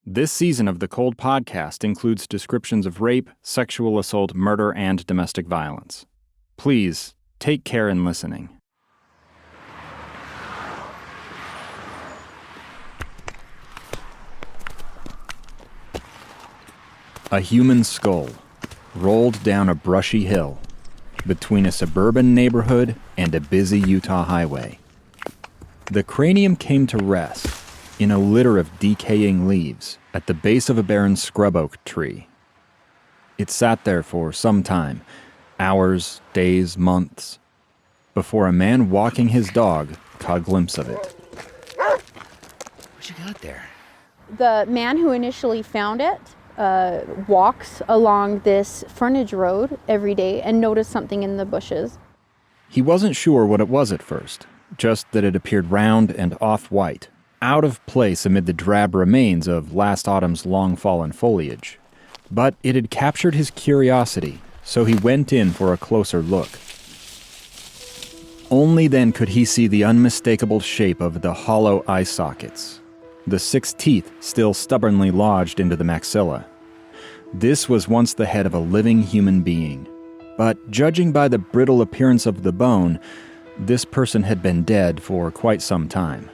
This season of the Cold Podcast includes descriptions of rape, sexual assault, murder, and domestic violence. Please, take care in listening. A human skull rolled down a brushy hill between a suburban neighborhood and a busy Utah highway. The cranium came to rest in a litter of decaying leaves at the base of a barren scrub oak tree. It sat there for some time, hours, days, months, before a man walking his dog caught a glimpse of it. What you got there? The man who initially found it walks along this frontage road every day and noticed something in the bushes. He wasn't sure what it was at first, just that it appeared round and off-white, out of place amid the drab remains of last autumn's long-fallen foliage. But it had captured his curiosity, so he went in for a closer look. Only then could he see the unmistakable shape of the hollow eye sockets, the 6 teeth still stubbornly lodged into the maxilla. This was once the head of a living human being, but judging by the brittle appearance of the bone, this person had been dead for quite some time.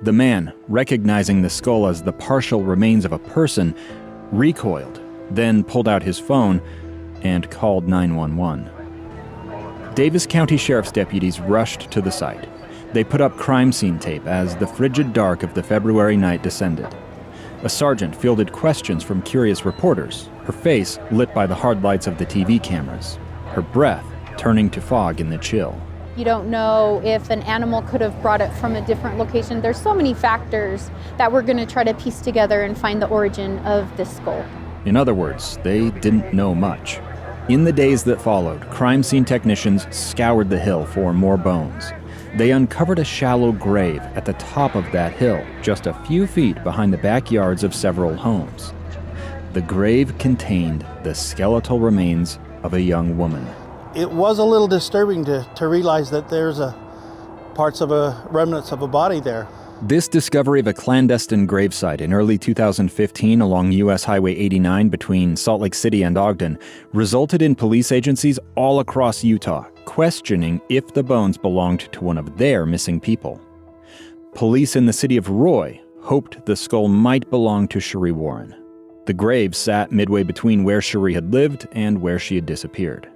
The man, recognizing the skull as the partial remains of a person, recoiled, then pulled out his phone and called 911. Davis County Sheriff's deputies rushed to the site. They put up crime scene tape as the frigid dark of the February night descended. A sergeant fielded questions from curious reporters, her face lit by the hard lights of the TV cameras, her breath turning to fog in the chill. You don't know if an animal could have brought it from a different location. There's so many factors that we're going to try to piece together and find the origin of this skull. In other words, they didn't know much. In the days that followed, crime scene technicians scoured the hill for more bones. They uncovered a shallow grave at the top of that hill, just a few feet behind the backyards of several homes. The grave contained the skeletal remains of a young woman. It was a little disturbing to realize that there's remnants of a body there. This discovery of a clandestine gravesite in early 2015 along U.S. Highway 89 between Salt Lake City and Ogden resulted in police agencies all across Utah questioning if the bones belonged to one of their missing people. Police in the city of Roy hoped the skull might belong to Sheree Warren. The grave sat midway between where Sheree had lived and where she had disappeared.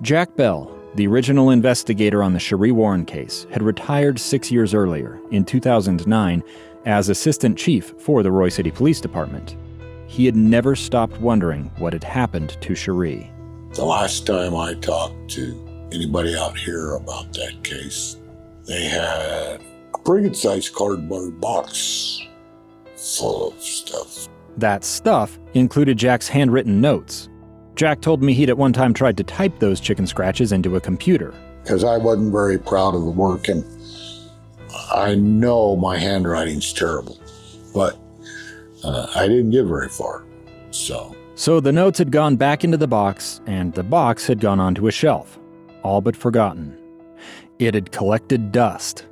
Jack Bell, the original investigator on the Sheree Warren case, had retired 6 years earlier, in 2009, as assistant chief for the Roy City Police Department. He had never stopped wondering what had happened to Sheree. The last time I talked to anybody out here about that case, they had a pretty good-sized cardboard box full of stuff. That stuff included Jack's handwritten notes. Jack told me he'd at one time tried to type those chicken scratches into a computer. Because I wasn't very proud of the work, and I know my handwriting's terrible, but I didn't get very far, So the notes had gone back into the box, and the box had gone onto a shelf, all but forgotten. It had collected dust,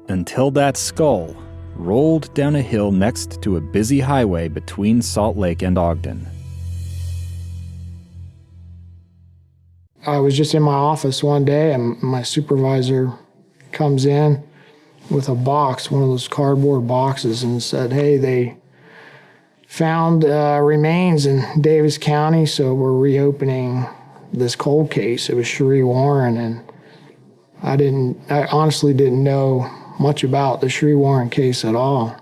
until that skull rolled down a hill next to a busy highway between Salt Lake and Ogden. I was just in my office one day, and my supervisor comes in with a box, one of those cardboard boxes, and said, hey, they found remains in Davis County, so we're reopening this cold case. It was Sheree Warren, and I honestly didn't know much about the Sheree Warren case at all.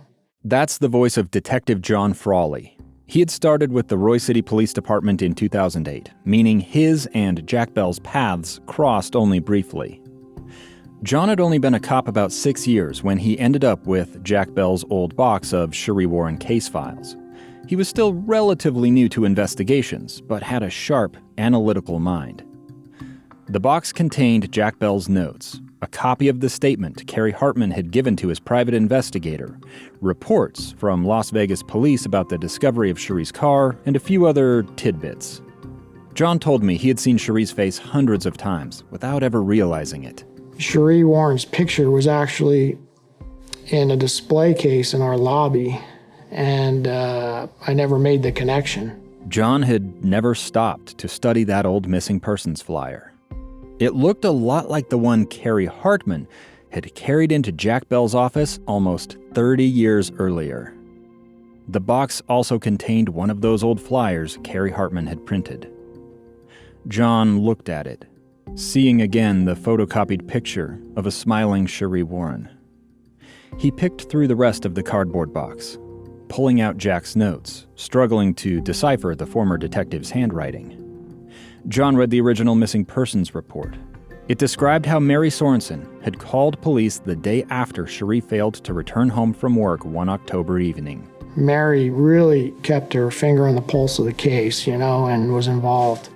That's the voice of Detective John Frawley. He had started with the Roy City Police Department in 2008, meaning his and Jack Bell's paths crossed only briefly. John had only been a cop about 6 years when he ended up with Jack Bell's old box of Sheree Warren case files. He was still relatively new to investigations, but had a sharp, analytical mind. The box contained Jack Bell's notes, a copy of the statement Kerry Hartman had given to his private investigator, reports from Las Vegas police about the discovery of Sheree's car, and a few other tidbits. John told me he had seen Sheree's face hundreds of times without ever realizing it. Sheree Warren's picture was actually in a display case in our lobby, and I never made the connection. John had never stopped to study that old missing persons flyer. It looked a lot like the one Kerry Hartman had carried into Jack Bell's office almost 30 years earlier. The box also contained one of those old flyers Kerry Hartman had printed. John looked at it, seeing again the photocopied picture of a smiling Sheree Warren. He picked through the rest of the cardboard box, pulling out Jack's notes, struggling to decipher the former detective's handwriting. John read the original missing persons report. It described how Mary Sorensen had called police the day after Sheree failed to return home from work one October evening. Mary really kept her finger on the pulse of the case, and was involved.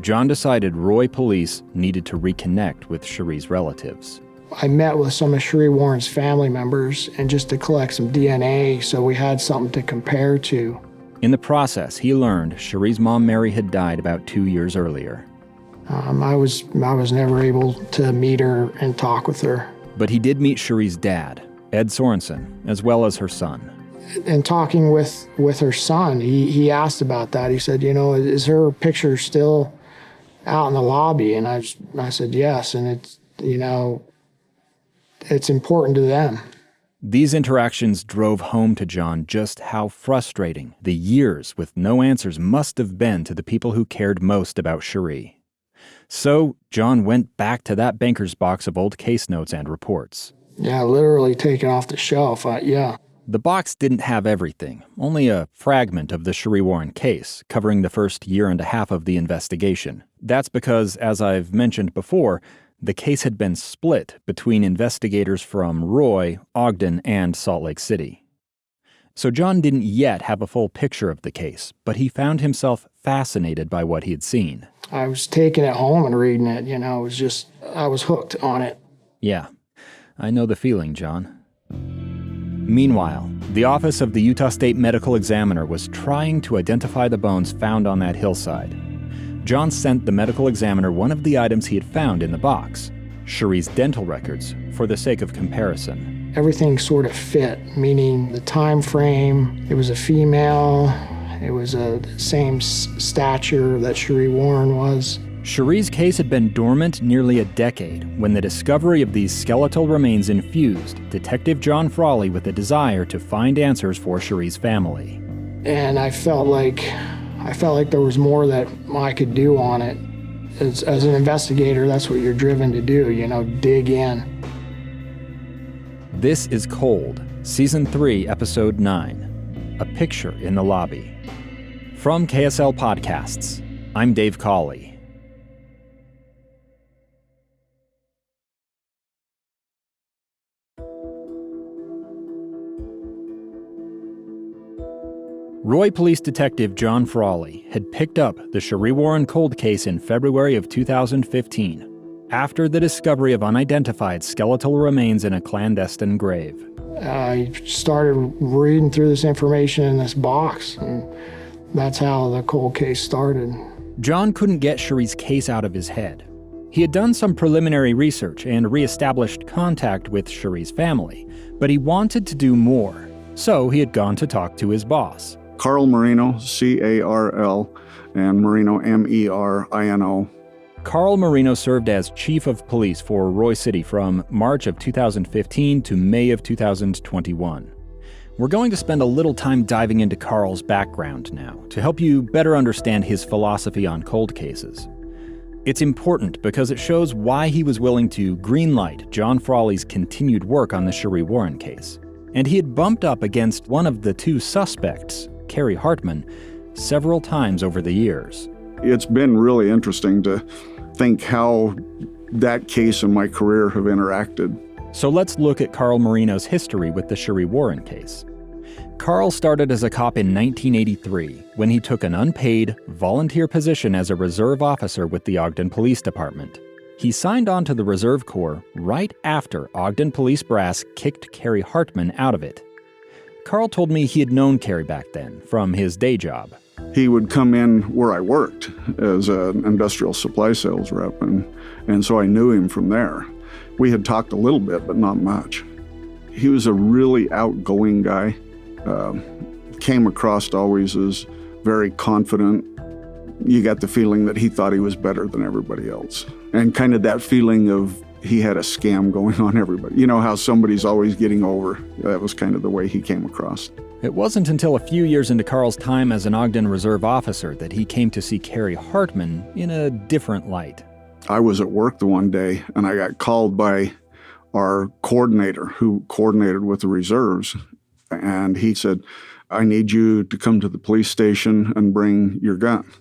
John decided Roy police needed to reconnect with Sheree's relatives. I met with some of Sheree Warren's family members and just to collect some DNA so we had something to compare to. In the process, he learned Sheree's mom Mary had died about 2 years earlier. I was never able to meet her and talk with her. But he did meet Sheree's dad, Ed Sorensen, as well as her son. And talking with her son, he asked about that. He said, is her picture still out in the lobby? And I said, yes, and it's important to them. These interactions drove home to John just how frustrating the years with no answers must have been to the people who cared most about Sheree. So John went back to that banker's box of old case notes and reports. Yeah, literally taken off the shelf, yeah. The box didn't have everything, only a fragment of the Sheree Warren case, covering the first year and a half of the investigation. That's because, as I've mentioned before, the case had been split between investigators from Roy, Ogden, and Salt Lake City. So John didn't yet have a full picture of the case, but he found himself fascinated by what he had seen. I was taking it home and reading it, I was hooked on it. Yeah, I know the feeling, John. Meanwhile, the office of the Utah State Medical Examiner was trying to identify the bones found on that hillside. John sent the medical examiner one of the items he had found in the box, Sheree's dental records, for the sake of comparison. Everything sort of fit, meaning the time frame, it was a female, it was a same stature that Sheree Warren was. Sheree's case had been dormant nearly a decade when the discovery of these skeletal remains infused Detective John Frawley with a desire to find answers for Sheree's family. And I felt like there was more that I could do on it. As an investigator, that's what you're driven to do, dig in. This is Cold, Season 3, Episode 9, A Picture in the Lobby. From KSL Podcasts, I'm Dave Cawley. Roy Police Detective John Frawley had picked up the Sheree Warren cold case in February of 2015, after the discovery of unidentified skeletal remains in a clandestine grave. I started reading through this information in this box, and that's how the cold case started. John couldn't get Sheree's case out of his head. He had done some preliminary research and reestablished contact with Sheree's family, but he wanted to do more, so he had gone to talk to his boss. Carl Marino, C-A-R-L, and Marino, M-E-R-I-N-O. Carl Marino served as chief of police for Roy City from March of 2015 to May of 2021. We're going to spend a little time diving into Carl's background now to help you better understand his philosophy on cold cases. It's important because it shows why he was willing to greenlight John Frawley's continued work on the Sheree Warren case. And he had bumped up against one of the two suspects, Kerry Hartman, several times over the years. It's been really interesting to think how that case and my career have interacted. So let's look at Carl Marino's history with the Sheree Warren case. Carl started as a cop in 1983 when he took an unpaid, volunteer position as a reserve officer with the Ogden Police Department. He signed on to the Reserve Corps right after Ogden Police Brass kicked Kerry Hartman out of it. Carl told me he had known Kerry back then from his day job. He would come in where I worked as an industrial supply sales rep, and so I knew him from there. We had talked a little bit, but not much. He was a really outgoing guy. came across always as very confident. You got the feeling that he thought he was better than everybody else. And kind of that feeling of he had a scam going on everybody. You know how somebody's always getting over. That was kind of the way he came across. It wasn't until a few years into Carl's time as an Ogden Reserve officer that he came to see Kerry Hartman in a different light. I was at work the one day, and I got called by our coordinator who coordinated with the reserves, and he said, I need you to come to the police station and bring your gun.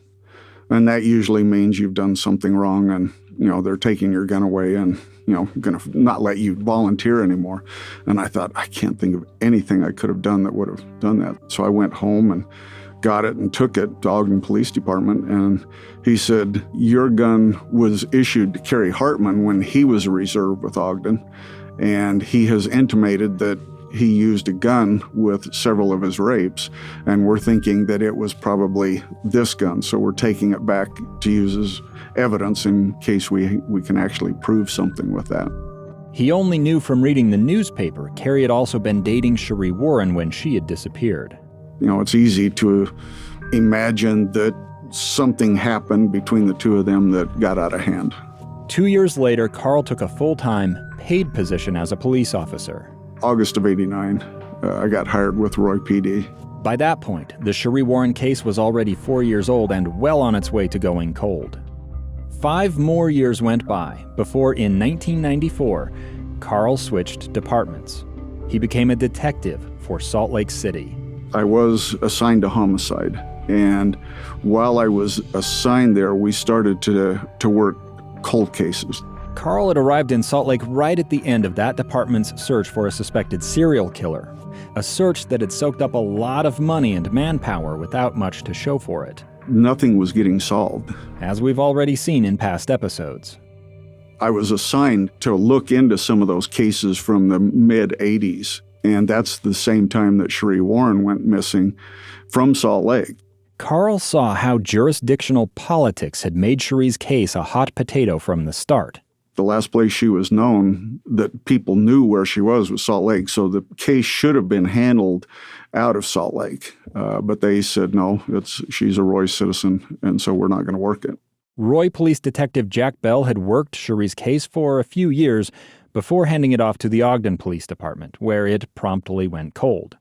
And that usually means you've done something wrong and, they're taking your gun away and, going to not let you volunteer anymore. And I thought, I can't think of anything I could have done that would have done that. So I went home and got it and took it to Ogden Police Department. And he said, your gun was issued to Kerry Hartman when he was a reserve with Ogden. And he has intimated that he used a gun with several of his rapes, and we're thinking that it was probably this gun, so we're taking it back to use as evidence in case we can actually prove something with that. He only knew from reading the newspaper Kerry had also been dating Sheree Warren when she had disappeared. It's easy to imagine that something happened between the two of them that got out of hand. 2 years later, Carl took a full-time, paid position as a police officer. August of '89, I got hired with Roy PD. By that point, the Sheree Warren case was already 4 years old and well on its way to going cold. 5 more years went by before, in 1994, Carl switched departments. He became a detective for Salt Lake City. I was assigned to homicide, and while I was assigned there, we started to work cold cases. Carl had arrived in Salt Lake right at the end of that department's search for a suspected serial killer, a search that had soaked up a lot of money and manpower without much to show for it. Nothing was getting solved. As we've already seen in past episodes. I was assigned to look into some of those cases from the mid-'80s, and that's the same time that Sheree Warren went missing from Salt Lake. Carl saw how jurisdictional politics had made Sheree's case a hot potato from the start. The last place she was known that people knew where she was Salt Lake, so the case should have been handled out of Salt Lake. But they said, no, she's a Roy citizen, and so we're not going to work it. Roy Police Detective Jack Bell had worked Sheree's case for a few years before handing it off to the Ogden Police Department, where it promptly went cold.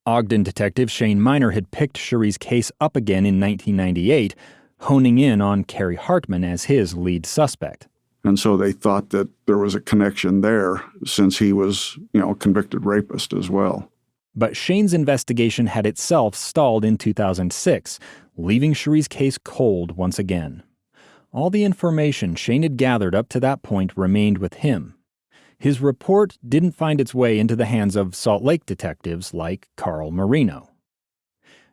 Ogden Detective Shane Miner had picked Sheree's case up again in 1998, honing in on Kerry Hartman as his lead suspect. And so they thought that there was a connection there since he was, a convicted rapist as well. But Shane's investigation had itself stalled in 2006, leaving Sheree's case cold once again. All the information Shane had gathered up to that point remained with him. His report didn't find its way into the hands of Salt Lake detectives like Carl Marino.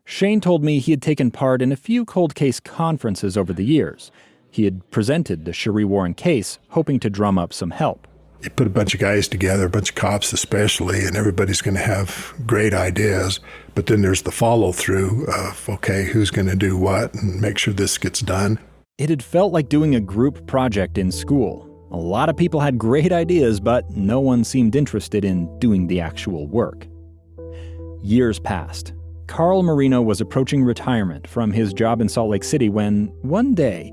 Shane told me he had taken part in a few cold case conferences over the years. He had presented the Sheree Warren case, hoping to drum up some help. You put a bunch of guys together, a bunch of cops especially, and everybody's going to have great ideas. But then there's the follow-through of, okay, who's going to do what and make sure this gets done. It had felt like doing a group project in school. A lot of people had great ideas, but no one seemed interested in doing the actual work. Years passed. Carl Marino was approaching retirement from his job in Salt Lake City when, one day,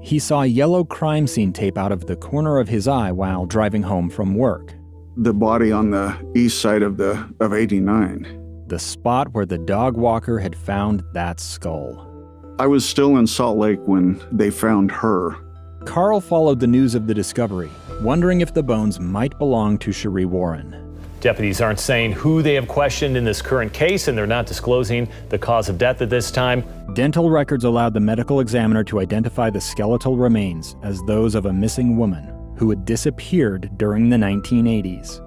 he saw yellow crime scene tape out of the corner of his eye while driving home from work. The body on the east side of 89. The spot where the dog walker had found that skull. I was still in Salt Lake when they found her. Carl followed the news of the discovery, wondering if the bones might belong to Sheree Warren. Deputies aren't saying who they have questioned in this current case, and they're not disclosing the cause of death at this time. Dental records allowed the medical examiner to identify the skeletal remains as those of a missing woman who had disappeared during the 1980s.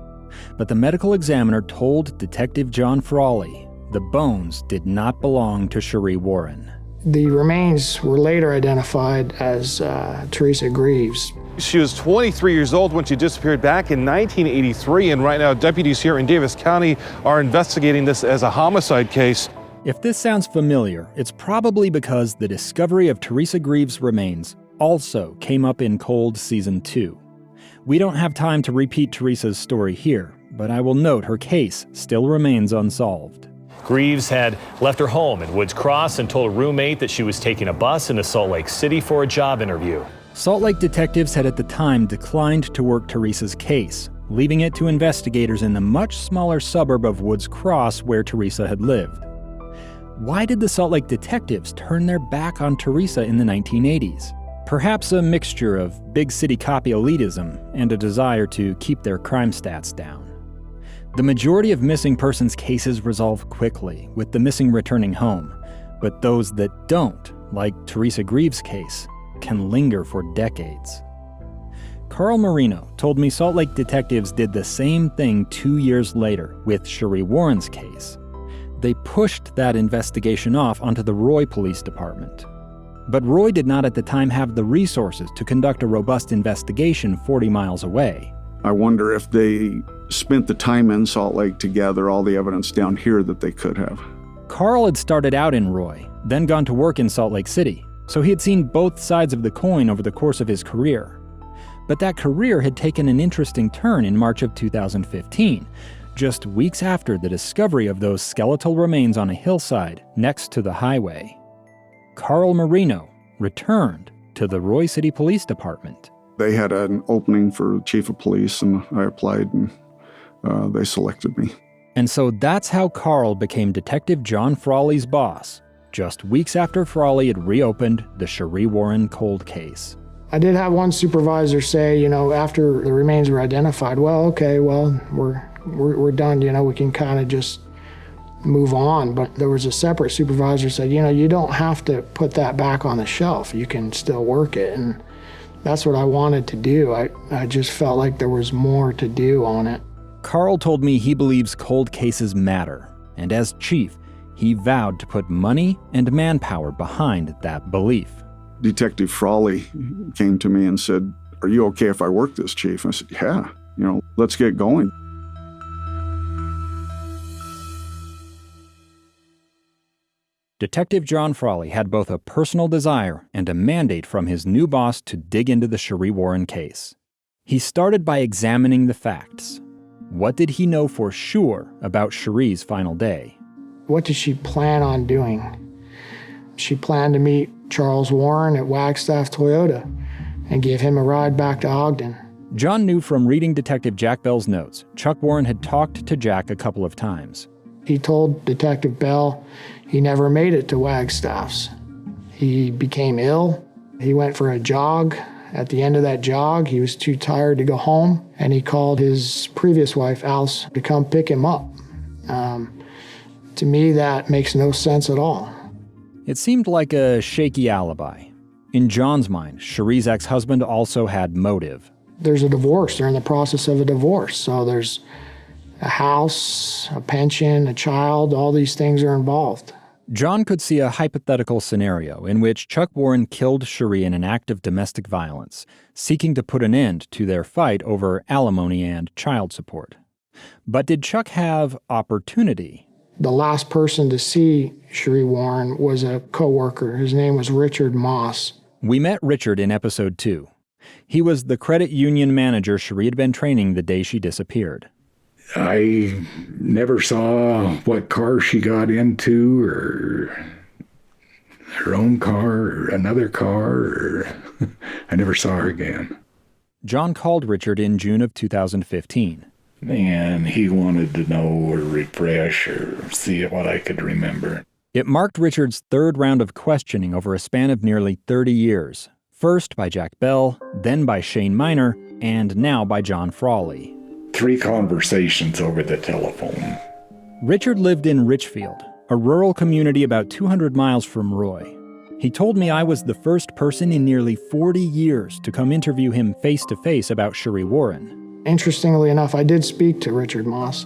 But the medical examiner told Detective John Frawley the bones did not belong to Sheree Warren. The remains were later identified as Teresa Greaves. She was 23 years old when she disappeared back in 1983, and right now deputies here in Davis County are investigating this as a homicide case. If this sounds familiar, it's probably because the discovery of Teresa Greaves' remains also came up in Cold Season 2. We don't have time to repeat Teresa's story here, but I will note her case still remains unsolved. Greaves had left her home in Woods Cross and told a roommate that she was taking a bus into Salt Lake City for a job interview. Salt Lake detectives had at the time declined to work Teresa's case, leaving it to investigators in the much smaller suburb of Woods Cross where Teresa had lived. Why did the Salt Lake detectives turn their back on Teresa in the 1980s? Perhaps a mixture of big city copy elitism and a desire to keep their crime stats down. The majority of missing persons cases resolve quickly, with the missing returning home, but those that don't, like Teresa Greaves' case, can linger for decades. Carl Marino told me Salt Lake detectives did the same thing 2 years later with Sheree Warren's case. They pushed that investigation off onto the Roy Police Department. But Roy did not at the time have the resources to conduct a robust investigation 40 miles away. I wonder if they spent the time in Salt Lake to gather all the evidence down here that they could have. Carl had started out in Roy, then gone to work in Salt Lake City, so he had seen both sides of the coin over the course of his career. But that career had taken an interesting turn in March of 2015, just weeks after the discovery of those skeletal remains on a hillside next to the highway. Carl Marino returned to the Roy City Police Department. They had an opening for chief of police, and I applied, and they selected me. And so that's how Carl became Detective John Frawley's boss, just weeks after Frawley had reopened the Sheree Warren cold case. I did have one supervisor say, after the remains were identified, we're done, we can kind of just move on. But there was a separate supervisor who said, you don't have to put that back on the shelf. You can still work it. And that's what I wanted to do. I just felt like there was more to do on it. Carl told me he believes cold cases matter, and as chief, he vowed to put money and manpower behind that belief. Detective Frawley came to me and said, "Are you okay if I work this, Chief?" I said, "Yeah, let's get going." Detective John Frawley had both a personal desire and a mandate from his new boss to dig into the Sheree Warren case. He started by examining the facts. What did he know for sure about Sheree's final day? What did she plan on doing? She planned to meet Charles Warren at Wagstaff Toyota and give him a ride back to Ogden. John knew from reading Detective Jack Bell's notes, Chuck Warren had talked to Jack a couple of times. He told Detective Bell he never made it to Wagstaff's. He became ill. He went for a jog. At the end of that jog, he was too tired to go home, and he called his previous wife, Alice, to come pick him up. To me, that makes no sense at all. It seemed like a shaky alibi. In John's mind, Sheree's ex-husband also had motive. There's a divorce. They're in the process of a divorce. So there's a house, a pension, a child, all these things are involved. John could see a hypothetical scenario in which Chuck Warren killed Sheree in an act of domestic violence, seeking to put an end to their fight over alimony and child support. But did Chuck have opportunity? The last person to see Sheree Warren was a co-worker. His name was Richard Moss. We met Richard in episode 2. He was the credit union manager Sheree had been training the day she disappeared. I never saw what car she got into, or her own car, or another car, or I never saw her again. John called Richard in June of 2015. And he wanted to know or refresh or see what I could remember. It marked Richard's third round of questioning over a span of nearly 30 years. First by Jack Bell, then by Shane Miner, and now by John Frawley. 3 conversations over the telephone. Richard lived in Richfield, a rural community about 200 miles from Roy. He told me I was the first person in nearly 40 years to come interview him face-to-face about Sheree Warren. Interestingly enough, I did speak to Richard Moss.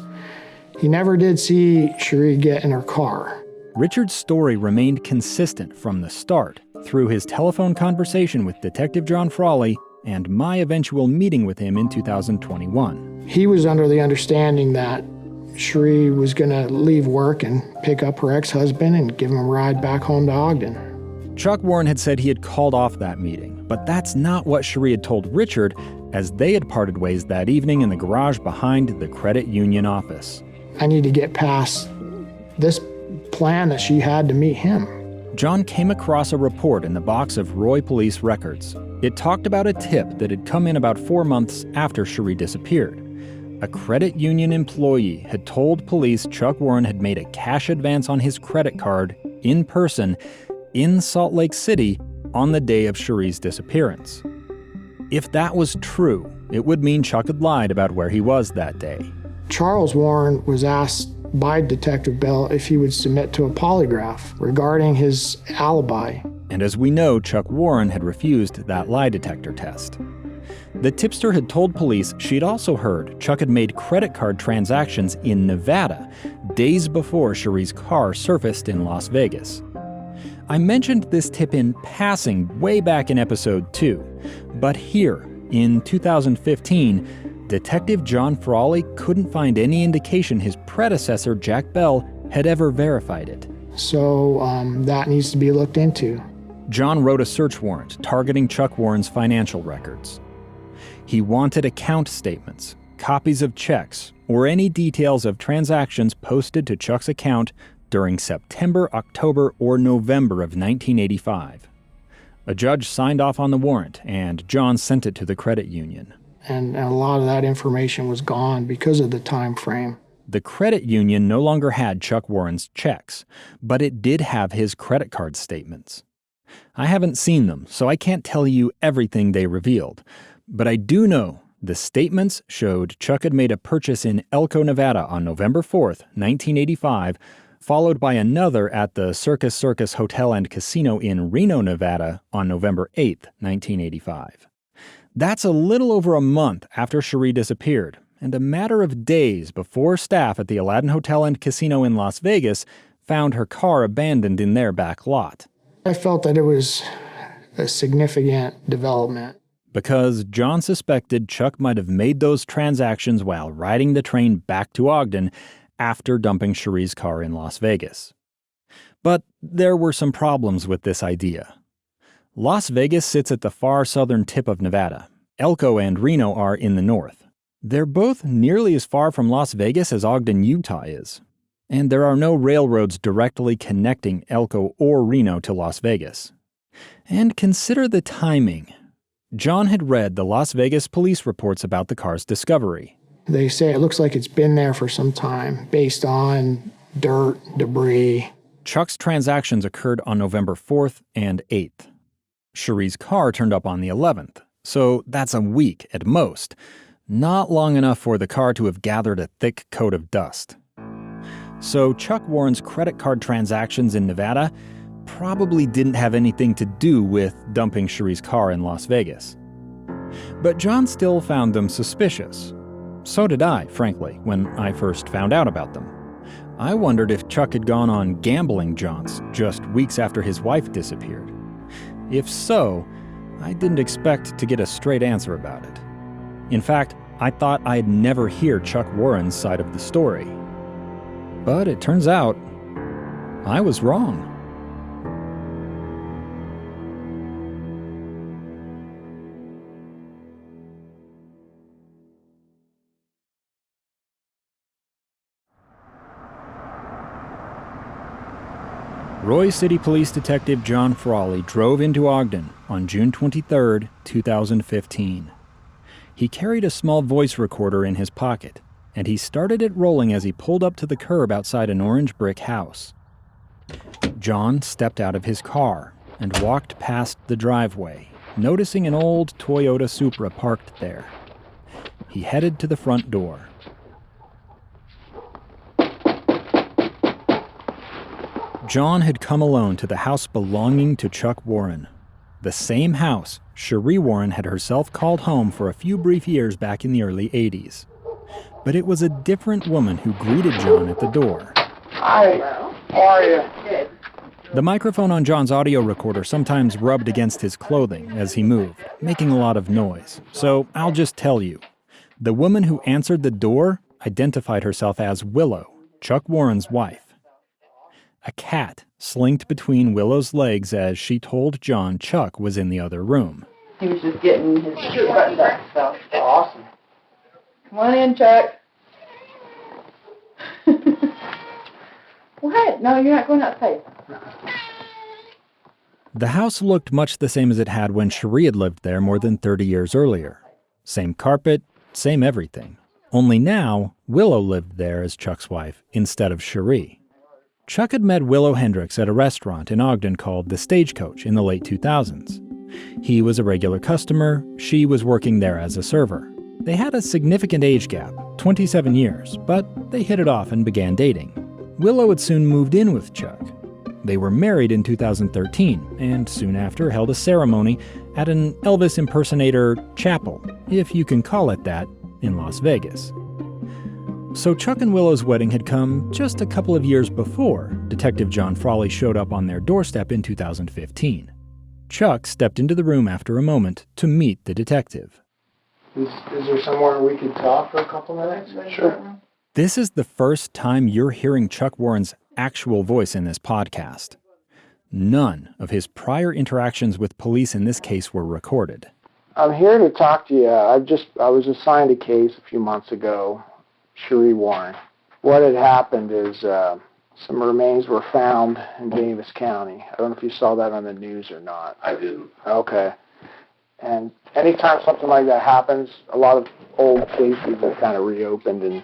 He never did see Sheree get in her car. Richard's story remained consistent from the start, through his telephone conversation with Detective John Frawley and my eventual meeting with him in 2021. He was under the understanding that Sheree was going to leave work and pick up her ex-husband and give him a ride back home to Ogden. Chuck Warren had said he had called off that meeting, but that's not what Sheree had told Richard, as they had parted ways that evening in the garage behind the credit union office. I need to get past this plan that she had to meet him. John came across a report in the box of Roy police records. It talked about a tip that had come in about 4 months after Sheree disappeared. A credit union employee had told police Chuck Warren had made a cash advance on his credit card in person in Salt Lake City on the day of Sheree's disappearance. If that was true, it would mean Chuck had lied about where he was that day. Charles Warren was asked by Detective Bell if he would submit to a polygraph regarding his alibi. And as we know, Chuck Warren had refused that lie detector test. The tipster had told police she'd also heard Chuck had made credit card transactions in Nevada days before Sheree's car surfaced in Las Vegas. I mentioned this tip in passing way back in episode 2, but here, in 2015, Detective John Frawley couldn't find any indication his predecessor, Jack Bell, had ever verified it. So that needs to be looked into. John wrote a search warrant targeting Chuck Warren's financial records. He wanted account statements, copies of checks, or any details of transactions posted to Chuck's account during September, October, or November of 1985. A judge signed off on the warrant, and John sent it to the credit union. And a lot of that information was gone because of the time frame. The credit union no longer had Chuck Warren's checks, but it did have his credit card statements. I haven't seen them, so I can't tell you everything they revealed, but I do know the statements showed Chuck had made a purchase in Elko, Nevada on November 4th, 1985, followed by another at the Circus Hotel and Casino in Reno, Nevada on November 8th, 1985. That's a little over a month after Sheree disappeared, and a matter of days before staff at the Aladdin Hotel and Casino in Las Vegas found her car abandoned in their back lot. I felt that it was a significant development. Because John suspected Chuck might have made those transactions while riding the train back to Ogden after dumping Sheree's car in Las Vegas. But there were some problems with this idea. Las Vegas sits at the far southern tip of Nevada. Elko and Reno are in the north. They're both nearly as far from Las Vegas as Ogden, Utah is. And there are no railroads directly connecting Elko or Reno to Las Vegas. And consider the timing. John had read the Las Vegas police reports about the car's discovery. They say it looks like it's been there for some time, based on dirt, debris. Chuck's transactions occurred on November 4th and 8th. Sheree's car turned up on the 11th, so that's a week at most. Not long enough for the car to have gathered a thick coat of dust. So Chuck Warren's credit card transactions in Nevada probably didn't have anything to do with dumping Sheree's car in Las Vegas. But John still found them suspicious. So did I, frankly, when I first found out about them. I wondered if Chuck had gone on gambling jaunts just weeks after his wife disappeared. If so, I didn't expect to get a straight answer about it. In fact, I thought I'd never hear Chuck Warren's side of the story. But it turns out, I was wrong. Roy City Police Detective John Frawley drove into Ogden on June 23, 2015. He carried a small voice recorder in his pocket, and he started it rolling as he pulled up to the curb outside an orange brick house. John stepped out of his car and walked past the driveway, noticing an old Toyota Supra parked there. He headed to the front door. John had come alone to the house belonging to Chuck Warren, the same house Sheree Warren had herself called home for a few brief years back in the early 80s. But it was a different woman who greeted John at the door. Hi, how are you? Good. The microphone on John's audio recorder sometimes rubbed against his clothing as he moved, making a lot of noise. So I'll just tell you, the woman who answered the door identified herself as Willow, Chuck Warren's wife. A cat slinked between Willow's legs as she told John Chuck was in the other room. He was just getting his shirt buttoned up, so awesome. Come on in, Chuck. What? No, you're not going outside. The house looked much the same as it had when Sheree had lived there more than 30 years earlier. Same carpet, same everything. Only now, Willow lived there as Chuck's wife instead of Sheree. Chuck had met Willow Hendricks at a restaurant in Ogden called The Stagecoach in the late 2000s. He was a regular customer, she was working there as a server. They had a significant age gap, 27 years, but they hit it off and began dating. Willow had soon moved in with Chuck. They were married in 2013, and soon after held a ceremony at an Elvis impersonator chapel, if you can call it that, in Las Vegas. So Chuck and Willow's wedding had come just a couple of years before Detective John Frawley showed up on their doorstep in 2015. Chuck stepped into the room after a moment to meet the detective. Is there somewhere we could talk for a couple minutes? Sure. This is the first time you're hearing Chuck Warren's actual voice in this podcast. None of his prior interactions with police in this case were recorded. I'm here to talk to you. I was assigned a case a few months ago, Sheree Warren. What had happened is some remains were found in Davis County. I don't know if you saw that on the news or not. I didn't. Okay. And anytime something like that happens, a lot of old cases are kind of reopened,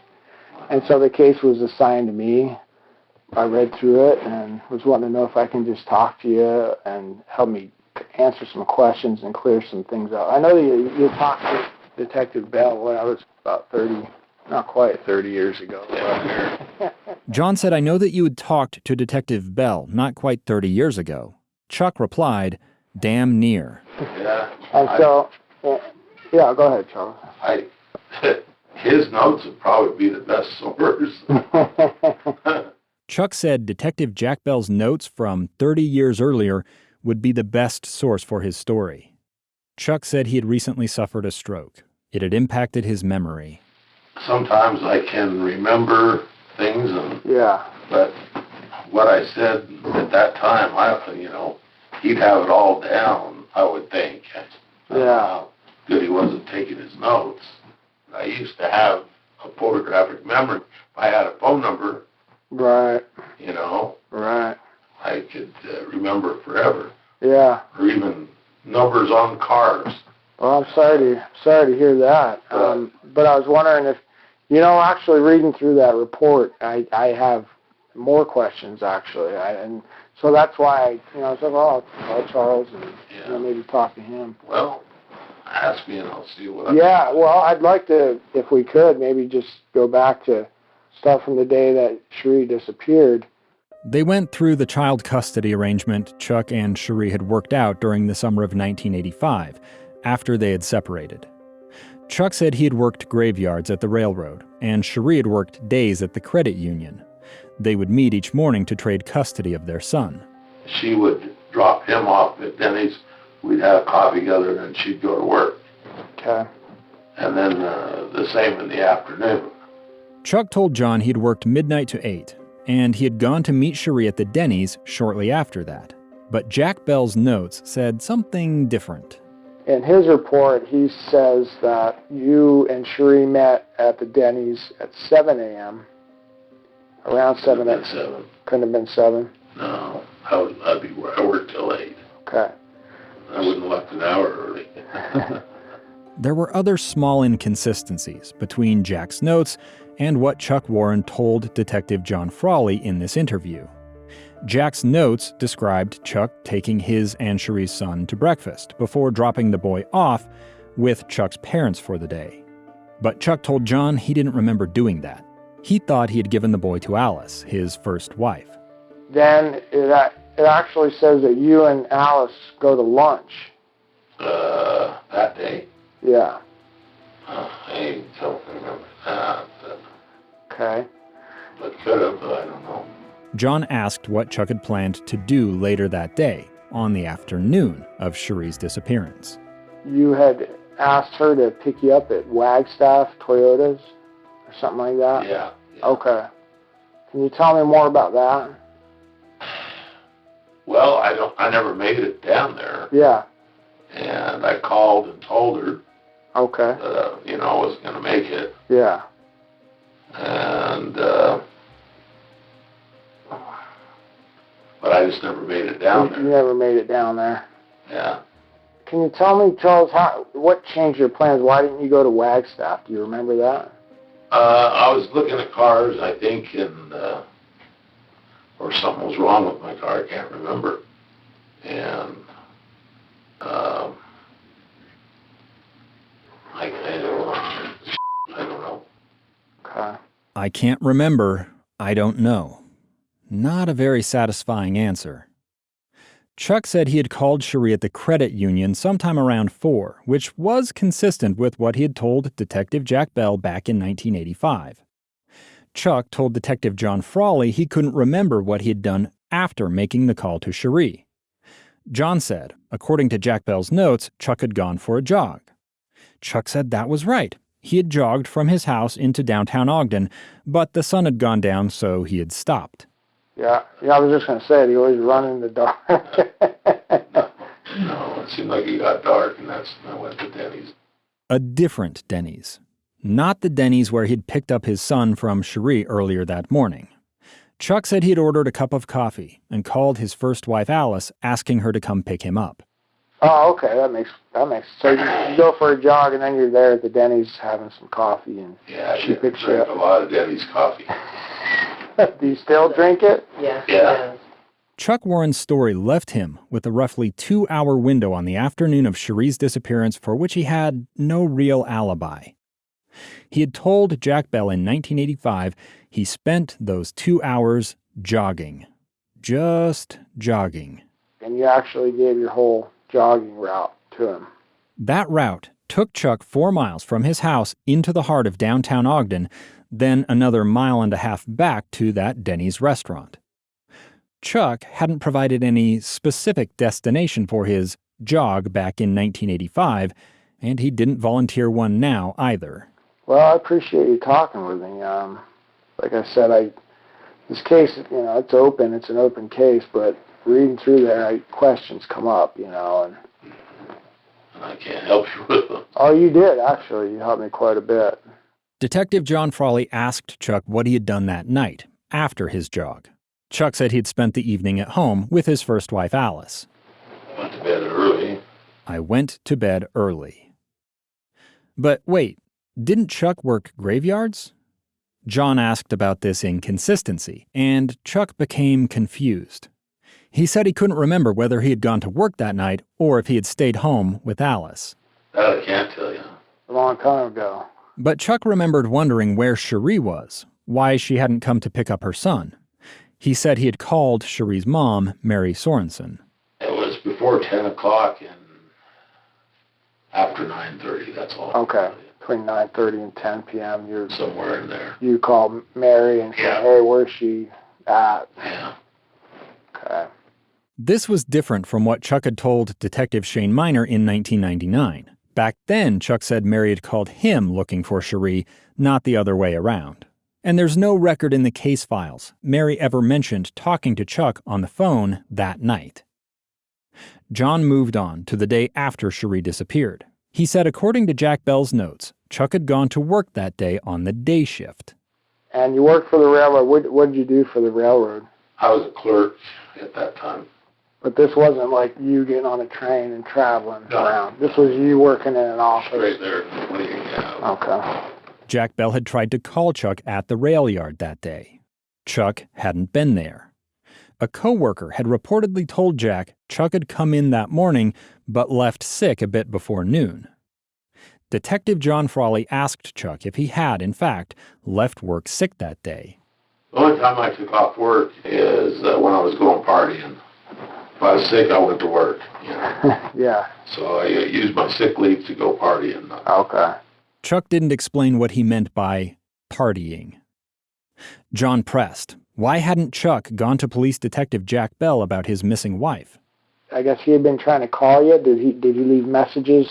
and so the case was assigned to me. I read through it and was wanting to know if I can just talk to you and help me answer some questions and clear some things out. I know that you talked to Detective Bell when I was about 30, not quite 30 years ago. John said, "I know that you had talked to Detective Bell not quite 30 years ago." Chuck replied, "Damn near." Yeah. And so, yeah, go ahead, Charles. His notes would probably be the best source. Chuck said Detective Jack Bell's notes from 30 years earlier would be the best source for his story. Chuck said he had recently suffered a stroke. It had impacted his memory. Sometimes I can remember things, but what I said at that time, he'd have it all down, I would think. How good he wasn't taking his notes. I used to have a photographic memory. If I had a phone number, right, right, I could remember forever. Yeah. Or even numbers on cars. Well, I'm sorry to hear that. But I was wondering if, actually reading through that report, I have more questions actually, and so that's why I was like, I'll call Charles and maybe talk to him. Well, ask me and I'll see what. Well, I'd like to, if we could, maybe just go back to stuff from the day that Sheree disappeared. They went through the child custody arrangement Chuck and Sheree had worked out during the summer of 1985, after they had separated. Chuck said he had worked graveyards at the railroad, and Sheree had worked days at the credit union. They would meet each morning to trade custody of their son. She would drop him off at Denny's. We'd have coffee together, and then she'd go to work. Okay. And then the same in the afternoon. Chuck told John he'd worked midnight to 8, and he had gone to meet Sheree at the Denny's shortly after that. But Jack Bell's notes said something different. In his report, he says that you and Sheree met at the Denny's at 7 a.m., around 7 a.m. 7. Couldn't have been 7? No, I'd be where I worked till 8. Okay. I wouldn't have left an hour early. There were other small inconsistencies between Jack's notes and what Chuck Warren told Detective John Frawley in this interview. Jack's notes described Chuck taking his and Sheree's son to breakfast before dropping the boy off with Chuck's parents for the day. But Chuck told John he didn't remember doing that. He thought he had given the boy to Alice, his first wife. Then it actually says that you and Alice go to lunch. That day? Yeah. I don't remember that. Okay. But could have, but I don't know. John asked what Chuck had planned to do later that day, on the afternoon of Sheree's disappearance. You had asked her to pick you up at Wagstaff Toyotas or something like that? Yeah. Okay. Can you tell me more about that? Well, I never made it down there. Yeah. And I called and told her. Okay. That, I wasn't going to make it. Yeah. And I just never made it down You there. never made it down there. Yeah. Can you tell me, Charles, what changed your plans? Why didn't you go to Wagstaff? Do you remember that? I was looking at cars, I think, and or something was wrong with my car. I can't remember. And I don't know. Okay. I can't remember. I don't know. Not a very satisfying answer. Chuck said he had called Sheree at the credit union sometime around 4, which was consistent with what he had told Detective Jack Bell back in 1985. Chuck told Detective John Frawley he couldn't remember what he had done after making the call to Sheree. John said, according to Jack Bell's notes, Chuck had gone for a jog. Chuck said that was right. He had jogged from his house into downtown Ogden, but the sun had gone down, so he had stopped. Yeah, I was just going to say, do you always run in the dark? No, it seemed like it got dark, and I went to Denny's. A different Denny's. Not the Denny's where he'd picked up his son from Sheree earlier that morning. Chuck said he had ordered a cup of coffee and called his first wife Alice, asking her to come pick him up. Oh, okay, that makes so you go for a jog and then you're there at the Denny's having some coffee and Yeah, she picks you drank up. a lot of Denny's coffee. Do you still drink it? Yes, Yeah. yes. Chuck Warren's story left him with a roughly 2-hour window on the afternoon of Sheree's disappearance for which he had no real alibi. He had told Jack Bell in 1985 he spent those 2 hours jogging. Just jogging. And you actually gave your whole jogging route to him. That route took Chuck 4 miles from his house into the heart of downtown Ogden, then another 1.5 miles back to that Denny's restaurant. Chuck hadn't provided any specific destination for his jog back in 1985, and he didn't volunteer one now either. Well, I appreciate you talking with me. Like I said, this case, it's open. It's an open case, but reading through there, questions come up, and I can't help you with them. Oh, you did, actually. You helped me quite a bit. Detective John Frawley asked Chuck what he had done that night, after his jog. Chuck said he'd spent the evening at home with his first wife, Alice. Went to bed early. I went to bed early. But wait, didn't Chuck work graveyards? John asked about this inconsistency, and Chuck became confused. He said he couldn't remember whether he had gone to work that night or if he had stayed home with Alice. That I can't tell you. A long time ago. But Chuck remembered wondering where Sheree was, why she hadn't come to pick up her son. He said he had called Sheree's mom, Mary Sorensen. It was before 10 o'clock and after 9:30, that's all. Okay. Between 9:30 and 10 p.m. You're somewhere in there. You called Mary and said, hey, where's she at? Yeah. Okay. This was different from what Chuck had told Detective Shane Miner in 1999. Back then, Chuck said Mary had called him looking for Sheree, not the other way around. And there's no record in the case files Mary ever mentioned talking to Chuck on the phone that night. John moved on to the day after Sheree disappeared. He said according to Jack Bell's notes, Chuck had gone to work that day on the day shift. And you worked for the railroad. What did you do for the railroad? I was a clerk at that time. But this wasn't like you getting on a train and traveling around. This was you working in an office. Right there. Yeah. Okay. Jack Bell had tried to call Chuck at the rail yard that day. Chuck hadn't been there. A coworker had reportedly told Jack Chuck had come in that morning but left sick a bit before noon. Detective John Frawley asked Chuck if he had, in fact, left work sick that day. The only time I took off work is when I was going partying. If I was sick, I went to work. Yeah. So I used my sick leave to go partying. Okay. Chuck didn't explain what he meant by partying. John pressed. Why hadn't Chuck gone to Police Detective Jack Bell about his missing wife? I guess he had been trying to call you. Did he leave messages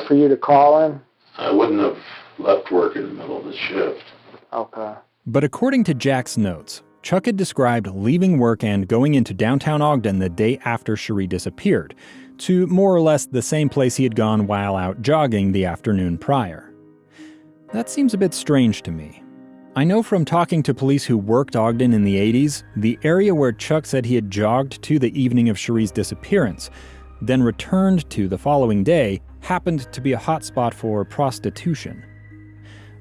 for you to call him? I wouldn't have left work in the middle of the shift. Okay. But according to Jack's notes, Chuck had described leaving work and going into downtown Ogden the day after Sheree disappeared, to more or less the same place he had gone while out jogging the afternoon prior. That seems a bit strange to me. I know from talking to police who worked Ogden in the 80s, the area where Chuck said he had jogged to the evening of Sheree's disappearance, then returned to the following day, happened to be a hotspot for prostitution.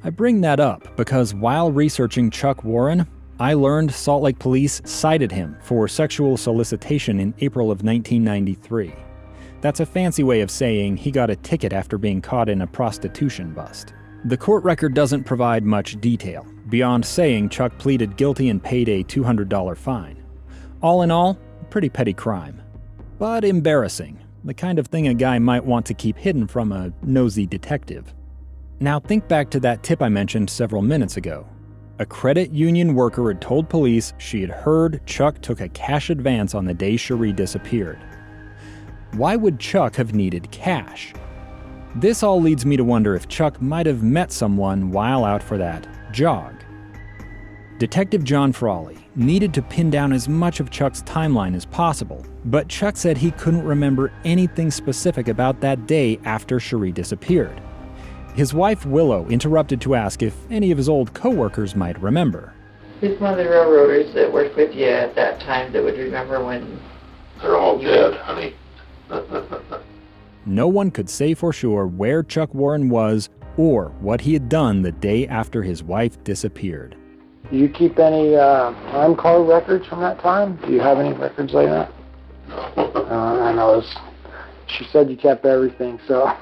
I bring that up because while researching Chuck Warren, I learned Salt Lake police cited him for sexual solicitation in April of 1993. That's a fancy way of saying he got a ticket after being caught in a prostitution bust. The court record doesn't provide much detail, beyond saying Chuck pleaded guilty and paid a $200 fine. All in all, a pretty petty crime. But embarrassing, the kind of thing a guy might want to keep hidden from a nosy detective. Now think back to that tip I mentioned several minutes ago. A credit union worker had told police she had heard Chuck took a cash advance on the day Sheree disappeared. Why would Chuck have needed cash? This all leads me to wonder if Chuck might have met someone while out for that jog. Detective John Frawley needed to pin down as much of Chuck's timeline as possible, but Chuck said he couldn't remember anything specific about that day after Sheree disappeared. His wife Willow interrupted to ask if any of his old co-workers might remember. Who's one of the railroaders that worked with you at that time that would remember when... They're all dead, honey. No one could say for sure where Chuck Warren was or what he had done the day after his wife disappeared. Do you keep any time card records from that time? Do you have any records like that? No. I know. She said you kept everything, so...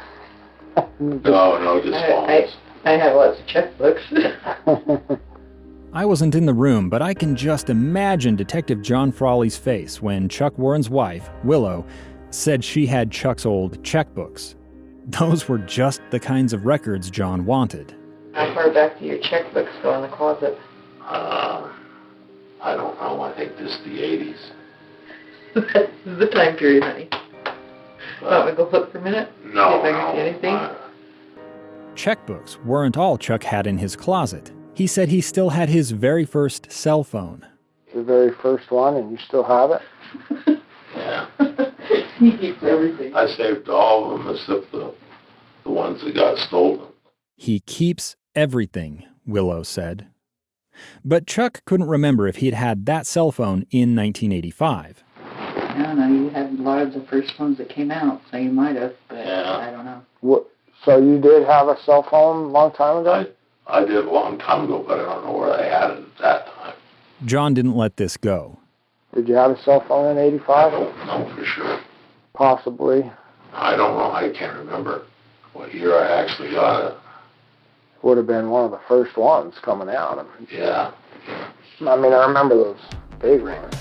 No, just phones. I have lots of checkbooks. I wasn't in the room, but I can just imagine Detective John Frawley's face when Chuck Warren's wife, Willow, said she had Chuck's old checkbooks. Those were just the kinds of records John wanted. How far back do your checkbooks go in the closet? I don't know. I think just the 80s. This is the time period, honey. Want me to go look for a minute? No, see if I can see anything? Checkbooks weren't all Chuck had in his closet. He said he still had his very first cell phone. The very first one, and you still have it? Yeah. He keeps everything. I saved all of them except the ones that got stolen. He keeps everything, Willow said. But Chuck couldn't remember if he'd had that cell phone in 1985. I don't know, you had a lot of the first ones that came out, so you might have, but Yeah. I don't know. What, so you did have a cell phone a long time ago? I did a long time ago, but I don't know where I had it at that time. John didn't let this go. Did you have a cell phone in I 85? don't know for sure. Possibly. I don't know. I can't remember what year I actually got it. Would have been one of the first ones coming out. Yeah. I mean, I remember those big ones.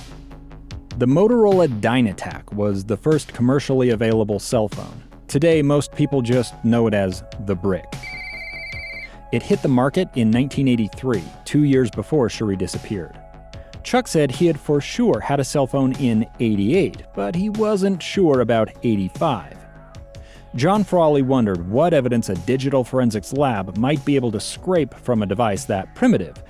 The Motorola Dynatac was the first commercially available cell phone. Today, most people just know it as the Brick. It hit the market in 1983, 2 years before Sheree disappeared. Chuck said he had for sure had a cell phone in 88, but he wasn't sure about 85. John Frawley wondered what evidence a digital forensics lab might be able to scrape from a device that primitive,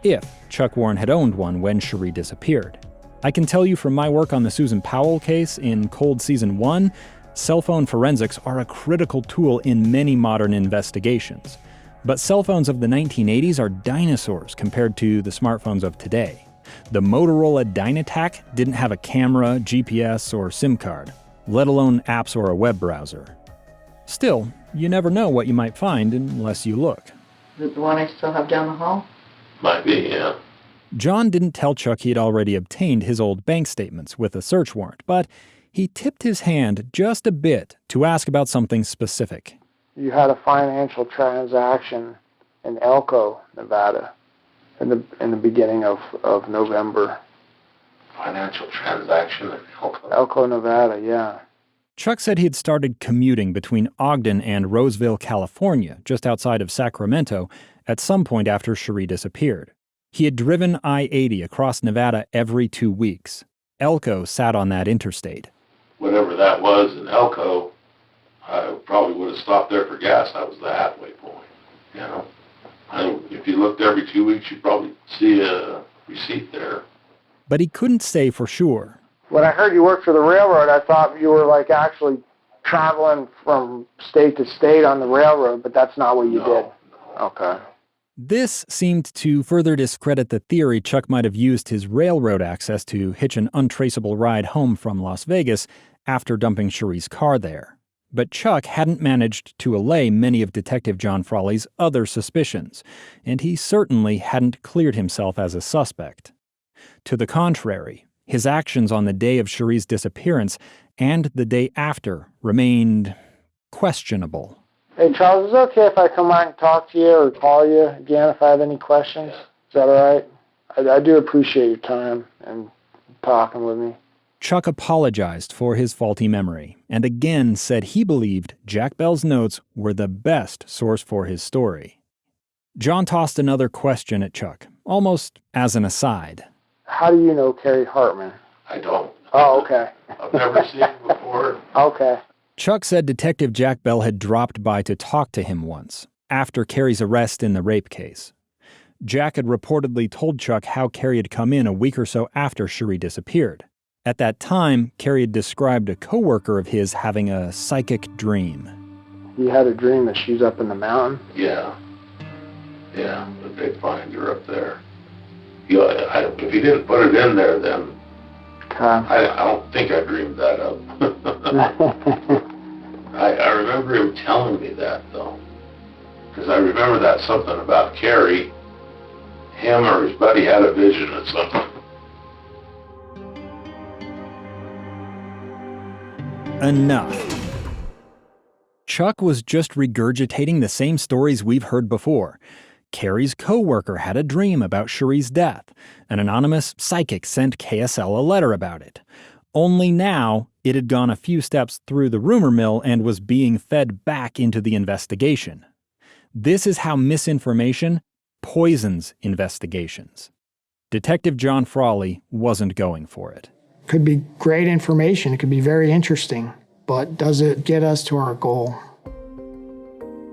if Chuck Warren had owned one when Sheree disappeared. I can tell you from my work on the Susan Powell case in Cold Season 1, cell phone forensics are a critical tool in many modern investigations. But cell phones of the 1980s are dinosaurs compared to the smartphones of today. The Motorola Dynatac didn't have a camera, GPS, or SIM card, let alone apps or a web browser. Still, you never know what you might find unless you look. Is it the one I still have down the hall? Might be, yeah. John didn't tell Chuck he'd already obtained his old bank statements with a search warrant, but he tipped his hand just a bit to ask about something specific. You had a financial transaction in Elko, Nevada, in the beginning of November. Financial transaction in Elko. Elko, Nevada, yeah. Chuck said he had started commuting between Ogden and Roseville, California, just outside of Sacramento, at some point after Sheree disappeared. He had driven I-80 across Nevada every 2 weeks. Elko sat on that interstate. Whatever that was in Elko, I probably would have stopped there for gas. That was the halfway point, you know. If you looked every 2 weeks, you'd probably see a receipt there. But he couldn't say for sure. When I heard you worked for the railroad, I thought you were like actually traveling from state to state on the railroad, but that's not what you did. No. Okay. This seemed to further discredit the theory Chuck might have used his railroad access to hitch an untraceable ride home from Las Vegas after dumping Sheree's car there. But Chuck hadn't managed to allay many of Detective John Frawley's other suspicions, and he certainly hadn't cleared himself as a suspect. To the contrary, his actions on the day of Sheree's disappearance and the day after remained questionable. Hey, Charles, is it okay if I come out and talk to you or call you again if I have any questions? Is that all right? I do appreciate your time and talking with me. Chuck apologized for his faulty memory and again said he believed Jack Bell's notes were the best source for his story. John tossed another question at Chuck, almost as an aside. How do you know Kerry Hartman? I don't. Oh, okay. I've never seen him before. Okay. Chuck said Detective Jack Bell had dropped by to talk to him once, after Kerry's arrest in the rape case. Jack had reportedly told Chuck how Kerry had come in a week or so after Sheree disappeared. At that time, Kerry had described a coworker of his having a psychic dream. You had a dream that she's up in the mountain? Yeah, that they find her up there. If you didn't put it in there, then I don't think I dreamed that up. I remember him telling me that, though. Because I remember that something about Kerry. Him or his buddy had a vision or something. Enough. Chuck was just regurgitating the same stories we've heard before. Kerry's coworker had a dream about Sheree's death. An anonymous psychic sent KSL a letter about it. Only now, it had gone a few steps through the rumor mill and was being fed back into the investigation. This is how misinformation poisons investigations. Detective John Frawley wasn't going for it. Could be great information. It could be very interesting. But does it get us to our goal?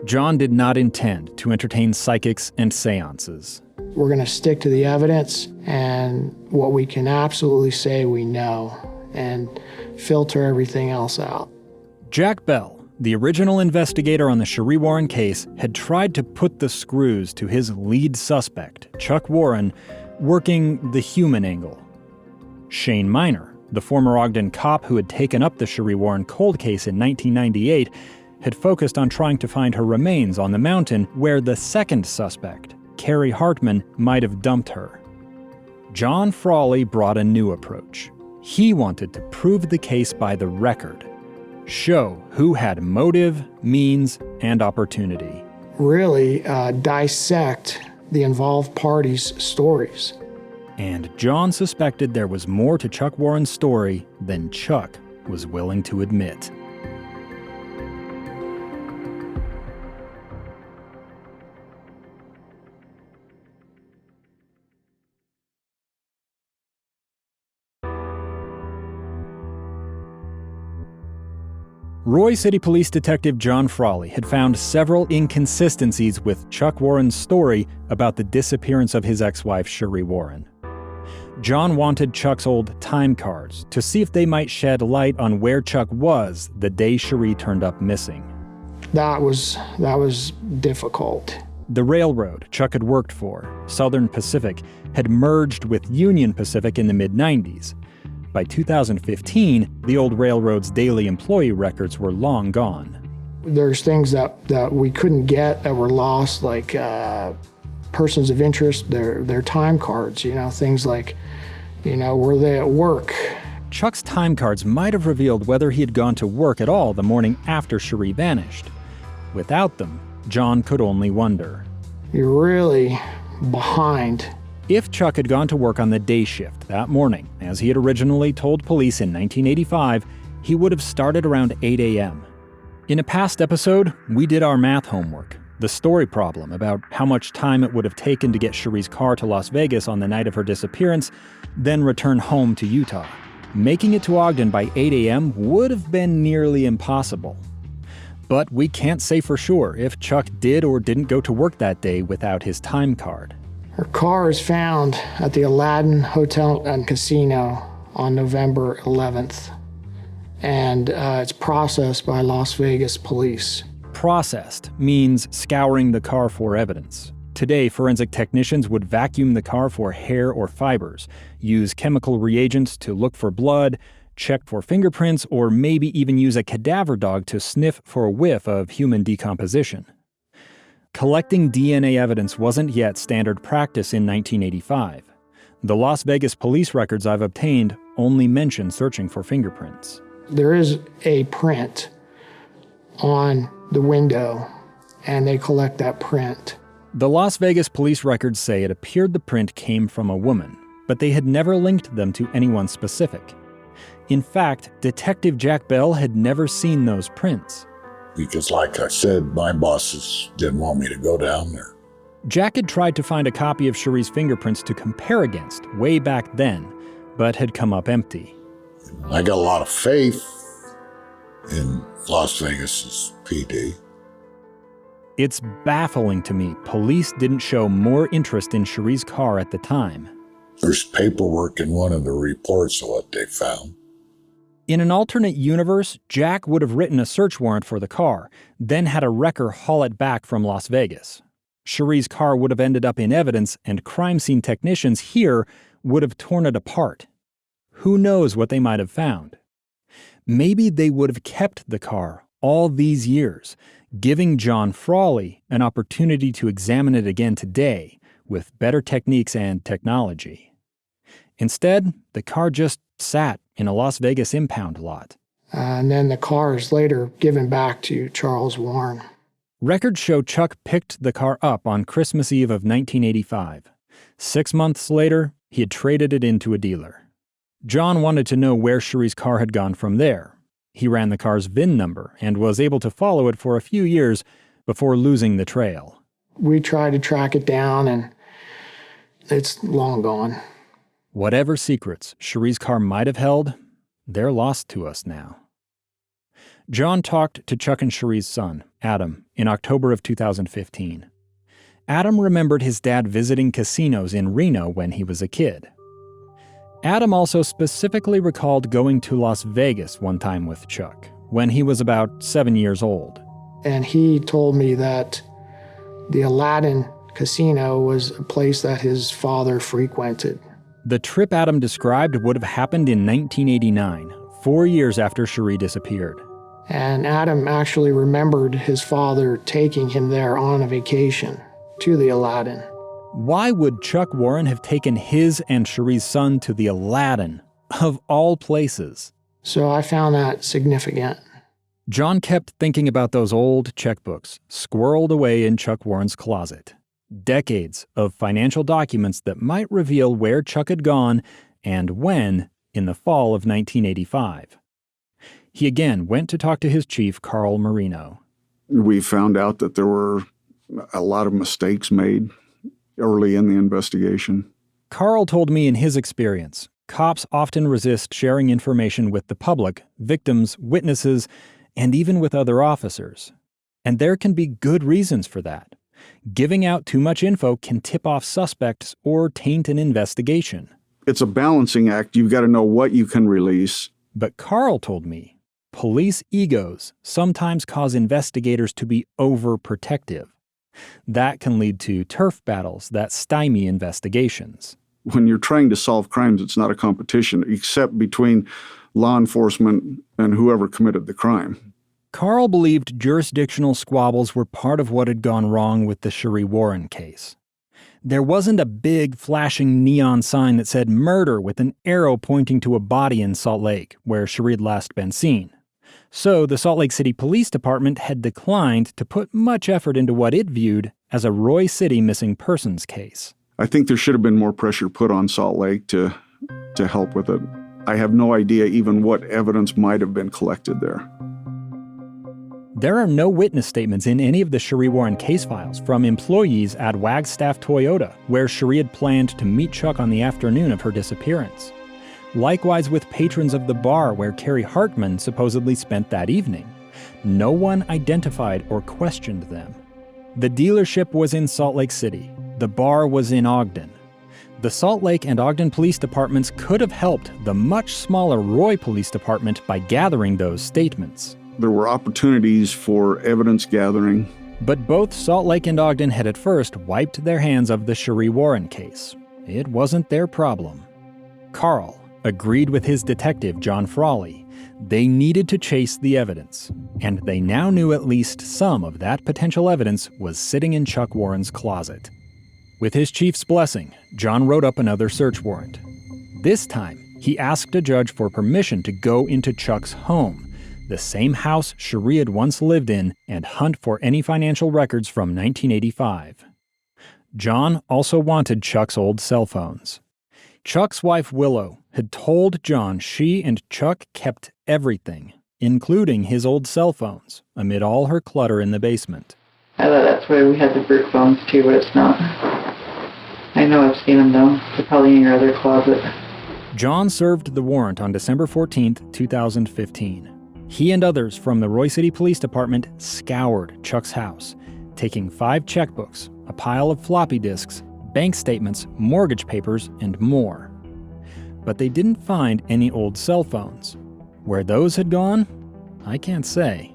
John did not intend to entertain psychics and seances. We're going to stick to the evidence and what we can absolutely say we know and filter everything else out. Jack Bell, the original investigator on the Sheree Warren case, had tried to put the screws to his lead suspect, Chuck Warren, working the human angle. Shane Miner, the former Ogden cop who had taken up the Sheree Warren cold case in 1998, had focused on trying to find her remains on the mountain where the second suspect, Kerry Hartman, might have dumped her. John Frawley brought a new approach. He wanted to prove the case by the record, show who had motive, means, and opportunity. Really dissect the involved parties' stories. And John suspected there was more to Chuck Warren's story than Chuck was willing to admit. Roy City Police Detective John Frawley had found several inconsistencies with Chuck Warren's story about the disappearance of his ex-wife, Sheree Warren. John wanted Chuck's old time cards to see if they might shed light on where Chuck was the day Sheree turned up missing. That was difficult. The railroad Chuck had worked for, Southern Pacific, had merged with Union Pacific in the mid-90s. By 2015, the old railroad's daily employee records were long gone. There's things that we couldn't get that were lost, like persons of interest, their time cards, things like, were they at work? Chuck's time cards might have revealed whether he had gone to work at all the morning after Sheree vanished. Without them, John could only wonder. You're really behind. If Chuck had gone to work on the day shift that morning, as he had originally told police in 1985, he would have started around 8 a.m. In a past episode, we did our math homework, the story problem about how much time it would have taken to get Sheree's car to Las Vegas on the night of her disappearance, then return home to Utah. Making it to Ogden by 8 a.m. would have been nearly impossible. But we can't say for sure if Chuck did or didn't go to work that day without his time card. Her car is found at the Aladdin Hotel and Casino on November 11th, and it's processed by Las Vegas police. Processed means scouring the car for evidence. Today, forensic technicians would vacuum the car for hair or fibers, use chemical reagents to look for blood, check for fingerprints, or maybe even use a cadaver dog to sniff for a whiff of human decomposition. Collecting DNA evidence wasn't yet standard practice in 1985. The Las Vegas police records I've obtained only mention searching for fingerprints. There is a print on the window, and they collect that print. The Las Vegas police records say it appeared the print came from a woman, but they had never linked them to anyone specific. In fact, Detective Jack Bell had never seen those prints. Because like I said, my bosses didn't want me to go down there. Jack had tried to find a copy of Sheree's fingerprints to compare against way back then, but had come up empty. I got a lot of faith in Las Vegas's PD. It's baffling to me police didn't show more interest in Sheree's car at the time. There's paperwork in one of the reports of what they found. In an alternate universe, Jack would have written a search warrant for the car, then had a wrecker haul it back from Las Vegas. Sheree's car would have ended up in evidence, and crime scene technicians here would have torn it apart. Who knows what they might have found? Maybe they would have kept the car all these years, giving John Frawley an opportunity to examine it again today with better techniques and technology. Instead, the car just sat in a Las Vegas impound lot. And then the car is later given back to Charles Warren. Records show Chuck picked the car up on Christmas Eve of 1985. 6 months later, he had traded it into a dealer. John wanted to know where Sheree's car had gone from there. He ran the car's VIN number and was able to follow it for a few years before losing the trail. We tried to track it down, and it's long gone. Whatever secrets Sheree's car might have held, they're lost to us now. John talked to Chuck and Sheree's son, Adam, in October of 2015. Adam remembered his dad visiting casinos in Reno when he was a kid. Adam also specifically recalled going to Las Vegas one time with Chuck, when he was about 7 years old. And he told me that the Aladdin Casino was a place that his father frequented. The trip Adam described would have happened in 1989, 4 years after Sheree disappeared. And Adam actually remembered his father taking him there on a vacation to the Aladdin. Why would Chuck Warren have taken his and Sheree's son to the Aladdin, of all places? So I found that significant. John kept thinking about those old checkbooks squirreled away in Chuck Warren's closet. Decades of financial documents that might reveal where Chuck had gone and when in the fall of 1985. He again went to talk to his chief, Carl Marino. We found out that there were a lot of mistakes made early in the investigation. Carl told me in his experience, cops often resist sharing information with the public, victims, witnesses, and even with other officers. And there can be good reasons for that. Giving out too much info can tip off suspects or taint an investigation. It's a balancing act. You've got to know what you can release. But Carl told me, police egos sometimes cause investigators to be overprotective. That can lead to turf battles that stymie investigations. When you're trying to solve crimes, it's not a competition, except between law enforcement and whoever committed the crime. Carl believed jurisdictional squabbles were part of what had gone wrong with the Sheree Warren case. There wasn't a big flashing neon sign that said murder with an arrow pointing to a body in Salt Lake, where Sheree had last been seen. So the Salt Lake City Police Department had declined to put much effort into what it viewed as a Roy City missing persons case. I think there should have been more pressure put on Salt Lake to help with it. I have no idea even what evidence might have been collected there. There are no witness statements in any of the Sheree Warren case files from employees at Wagstaff Toyota, where Sheree had planned to meet Chuck on the afternoon of her disappearance. Likewise with patrons of the bar where Kerry Hartman supposedly spent that evening. No one identified or questioned them. The dealership was in Salt Lake City. The bar was in Ogden. The Salt Lake and Ogden police departments could have helped the much smaller Roy Police Department by gathering those statements. There were opportunities for evidence gathering But both Salt Lake and Ogden had at first wiped their hands of the Sheree Warren case. It wasn't their problem. Carl agreed with his detective, John Frawley. They needed to chase the evidence, and they now knew at least some of that potential evidence was sitting in Chuck Warren's closet. With his chief's blessing, John wrote up another search warrant. This time, he asked a judge for permission to go into Chuck's home, the same house Sheree had once lived in, and hunt for any financial records from 1985. John also wanted Chuck's old cell phones. Chuck's wife, Willow, had told John she and Chuck kept everything, including his old cell phones, amid all her clutter in the basement. I thought that's why we had the brick phones too, but it's not. I know I've seen them though. They're probably in your other closet. John served the warrant on December 14, 2015. He and others from the Roy City Police Department scoured Chuck's house, taking 5 checkbooks, a pile of floppy disks, bank statements, mortgage papers, and more. But they didn't find any old cell phones. Where those had gone, I can't say.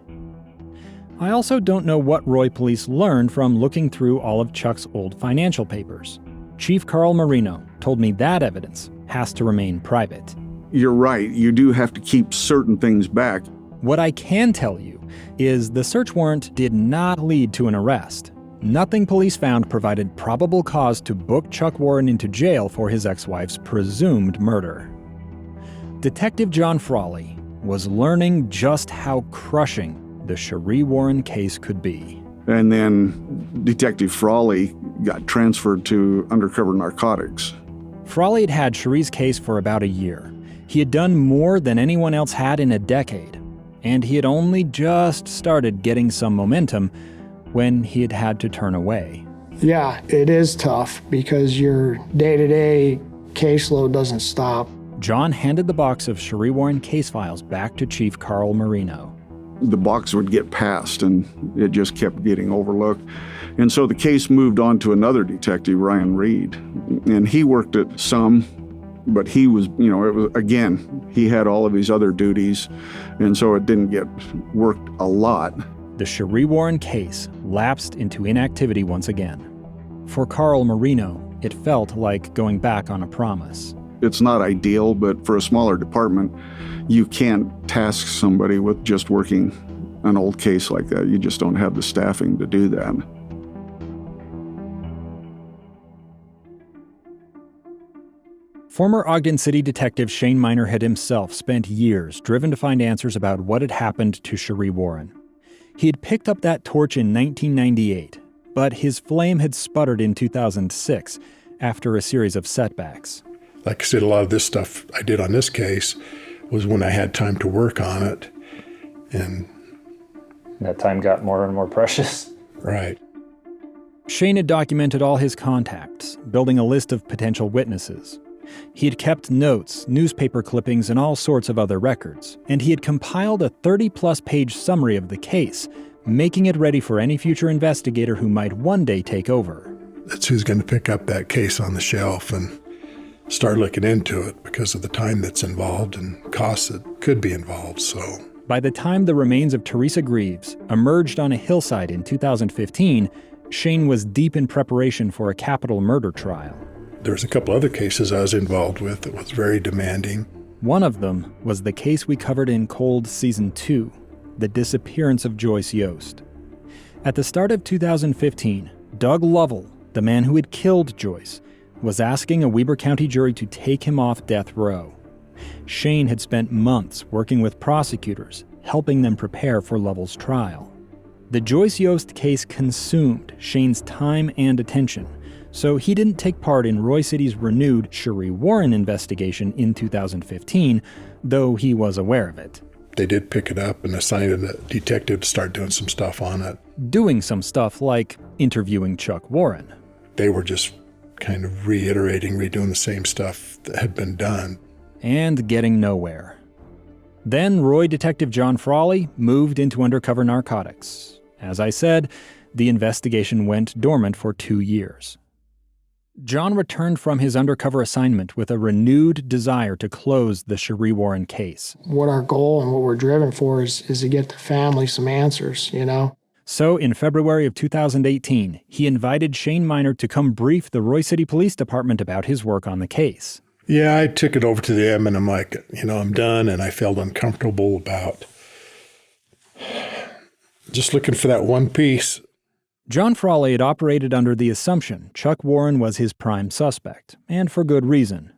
I also don't know what Roy police learned from looking through all of Chuck's old financial papers. Chief Carl Marino told me that evidence has to remain private. You're right, you do have to keep certain things back. What I can tell you is the search warrant did not lead to an arrest. Nothing police found provided probable cause to book Chuck Warren into jail for his ex-wife's presumed murder. Detective John Frawley was learning just how crushing the Sheree Warren case could be. And then Detective Frawley got transferred to undercover narcotics. Frawley had had Sheree's case for about a year. He had done more than anyone else had in a decade, and he had only just started getting some momentum when he had to turn away. Yeah, it is tough because your day-to-day caseload doesn't stop. John handed the box of Sheree Warren case files back to Chief Carl Marino. The box would get passed and it just kept getting overlooked. And so the case moved on to another detective, Ryan Reed. And he worked at some, but he was, it was, again, he had all of his other duties. And so it didn't get worked a lot. The Sheree Warren case lapsed into inactivity once again. For Carl Marino, it felt like going back on a promise. It's not ideal, but for a smaller department, you can't task somebody with just working an old case like that. You just don't have the staffing to do that. Former Ogden City Detective Shane Miner had himself spent years driven to find answers about what had happened to Sheree Warren. He had picked up that torch in 1998, but his flame had sputtered in 2006 after a series of setbacks. Like I said, a lot of this stuff I did on this case was when I had time to work on it. And that time got more and more precious. Right. Shane had documented all his contacts, building a list of potential witnesses. He had kept notes, newspaper clippings, and all sorts of other records, and he had compiled a 30-plus page summary of the case, making it ready for any future investigator who might one day take over. That's who's going to pick up that case on the shelf and start looking into it because of the time that's involved and costs that could be involved, so. By the time the remains of Teresa Greaves emerged on a hillside in 2015, Shane was deep in preparation for a capital murder trial. There was a couple other cases I was involved with that was very demanding. One of them was the case we covered in Cold Season 2, the disappearance of Joyce Yost. At the start of 2015, Doug Lovell, the man who had killed Joyce, was asking a Weber County jury to take him off death row. Shane had spent months working with prosecutors, helping them prepare for Lovell's trial. The Joyce Yost case consumed Shane's time and attention, so he didn't take part in Roy City's renewed Sheree Warren investigation in 2015, though he was aware of it. They did pick it up and assigned a detective to start doing some stuff on it. Doing some stuff like interviewing Chuck Warren. They were just kind of redoing the same stuff that had been done. And getting nowhere. Then Roy Detective John Frawley moved into undercover narcotics. As I said, the investigation went dormant for 2 years. John returned from his undercover assignment with a renewed desire to close the Sheree Warren case. What our goal and what we're driven for is to get the family some answers, So in February of 2018, he invited Shane Miner to come brief the Roy City Police Department about his work on the case. Yeah, I took it over to them and I'm like, I'm done, and I felt uncomfortable about just looking for that one piece. John Frawley had operated under the assumption Chuck Warren was his prime suspect, and for good reason.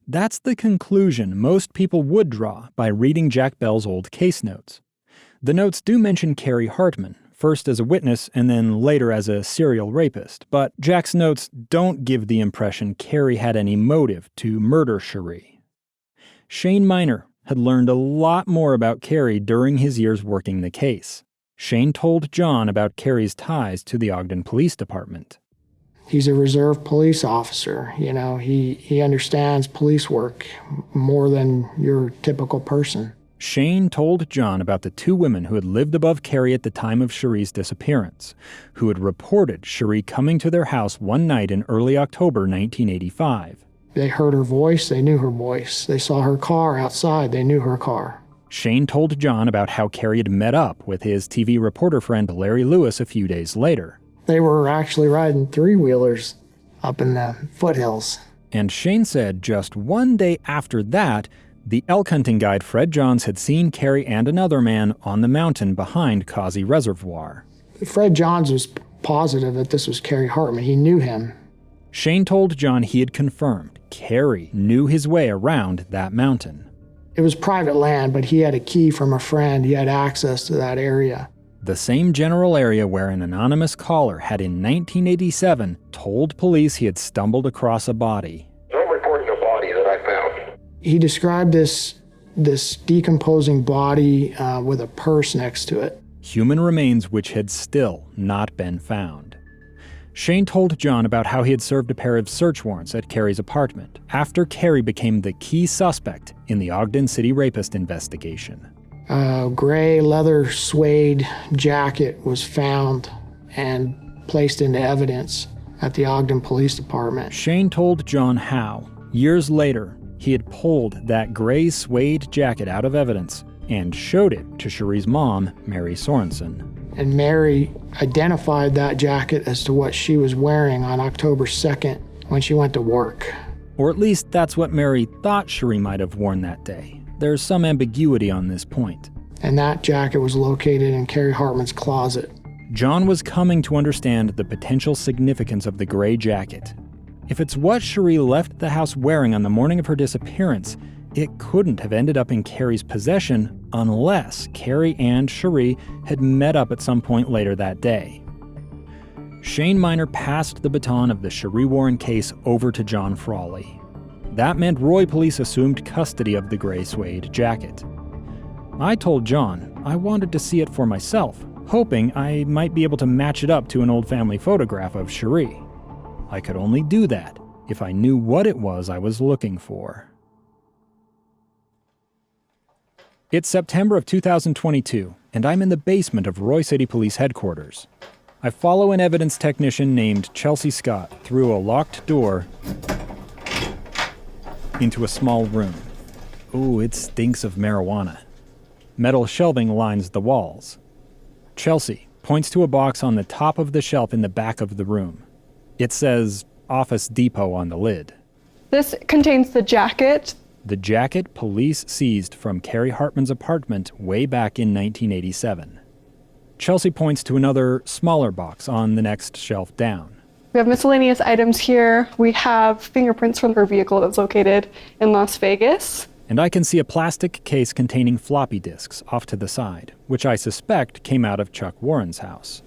That's the conclusion most people would draw by reading Jack Bell's old case notes. The notes do mention Kerry Hartman, first as a witness and then later as a serial rapist, but Jack's notes don't give the impression Kerry had any motive to murder Sheree. Shane Miner had learned a lot more about Kerry during his years working the case. Shane told John about Kerry's ties to the Ogden Police Department. He's a reserve police officer. He understands police work more than your typical person. Shane told John about the two women who had lived above Kerry at the time of Sheree's disappearance, who had reported Sheree coming to their house one night in early October 1985. They heard her voice, they knew her voice. They saw her car outside, they knew her car. Shane told John about how Kerry had met up with his TV reporter friend Larry Lewis a few days later. They were actually riding three-wheelers up in the foothills. And Shane said just one day after that, the elk hunting guide Fred Johns had seen Kerry and another man on the mountain behind Causey Reservoir. Fred Johns was positive that this was Kerry Hartman. He knew him. Shane told John he had confirmed Kerry knew his way around that mountain. It was private land, but he had a key from a friend. He had access to that area. The same general area where an anonymous caller had in 1987 told police he had stumbled across a body. No reporting a body that I found. He described this decomposing body with a purse next to it. Human remains which had still not been found. Shane told John about how he had served a pair of search warrants at Kerry's apartment after Kerry became the key suspect in the Ogden City rapist investigation. A gray leather suede jacket was found and placed into evidence at the Ogden Police Department. Shane told John how, years later, he had pulled that gray suede jacket out of evidence and showed it to Sheree's mom, Mary Sorensen. And Mary identified that jacket as to what she was wearing on October 2nd when she went to work. Or at least that's what Mary thought Sheree might have worn that day. There's some ambiguity on this point. And that jacket was located in Kerry Hartman's closet. John was coming to understand the potential significance of the gray jacket. If it's what Sheree left the house wearing on the morning of her disappearance, it couldn't have ended up in Kerry's possession unless Kerry and Sheree had met up at some point later that day. Shane Miner passed the baton of the Sheree Warren case over to John Frawley. That meant Roy police assumed custody of the gray suede jacket. I told John I wanted to see it for myself, hoping I might be able to match it up to an old family photograph of Sheree. I could only do that if I knew what it was I was looking for. It's September of 2022, and I'm in the basement of Roy City Police Headquarters. I follow an evidence technician named Chelsea Scott through a locked door into a small room. Ooh, it stinks of marijuana. Metal shelving lines the walls. Chelsea points to a box on the top of the shelf in the back of the room. It says Office Depot on the lid. This contains the jacket. The jacket police seized from Kerry Hartman's apartment way back in 1987. Chelsea points to another, smaller box on the next shelf down. We have miscellaneous items here. We have fingerprints from her vehicle that's located in Las Vegas. And I can see a plastic case containing floppy disks off to the side, which I suspect came out of Chuck Warren's house.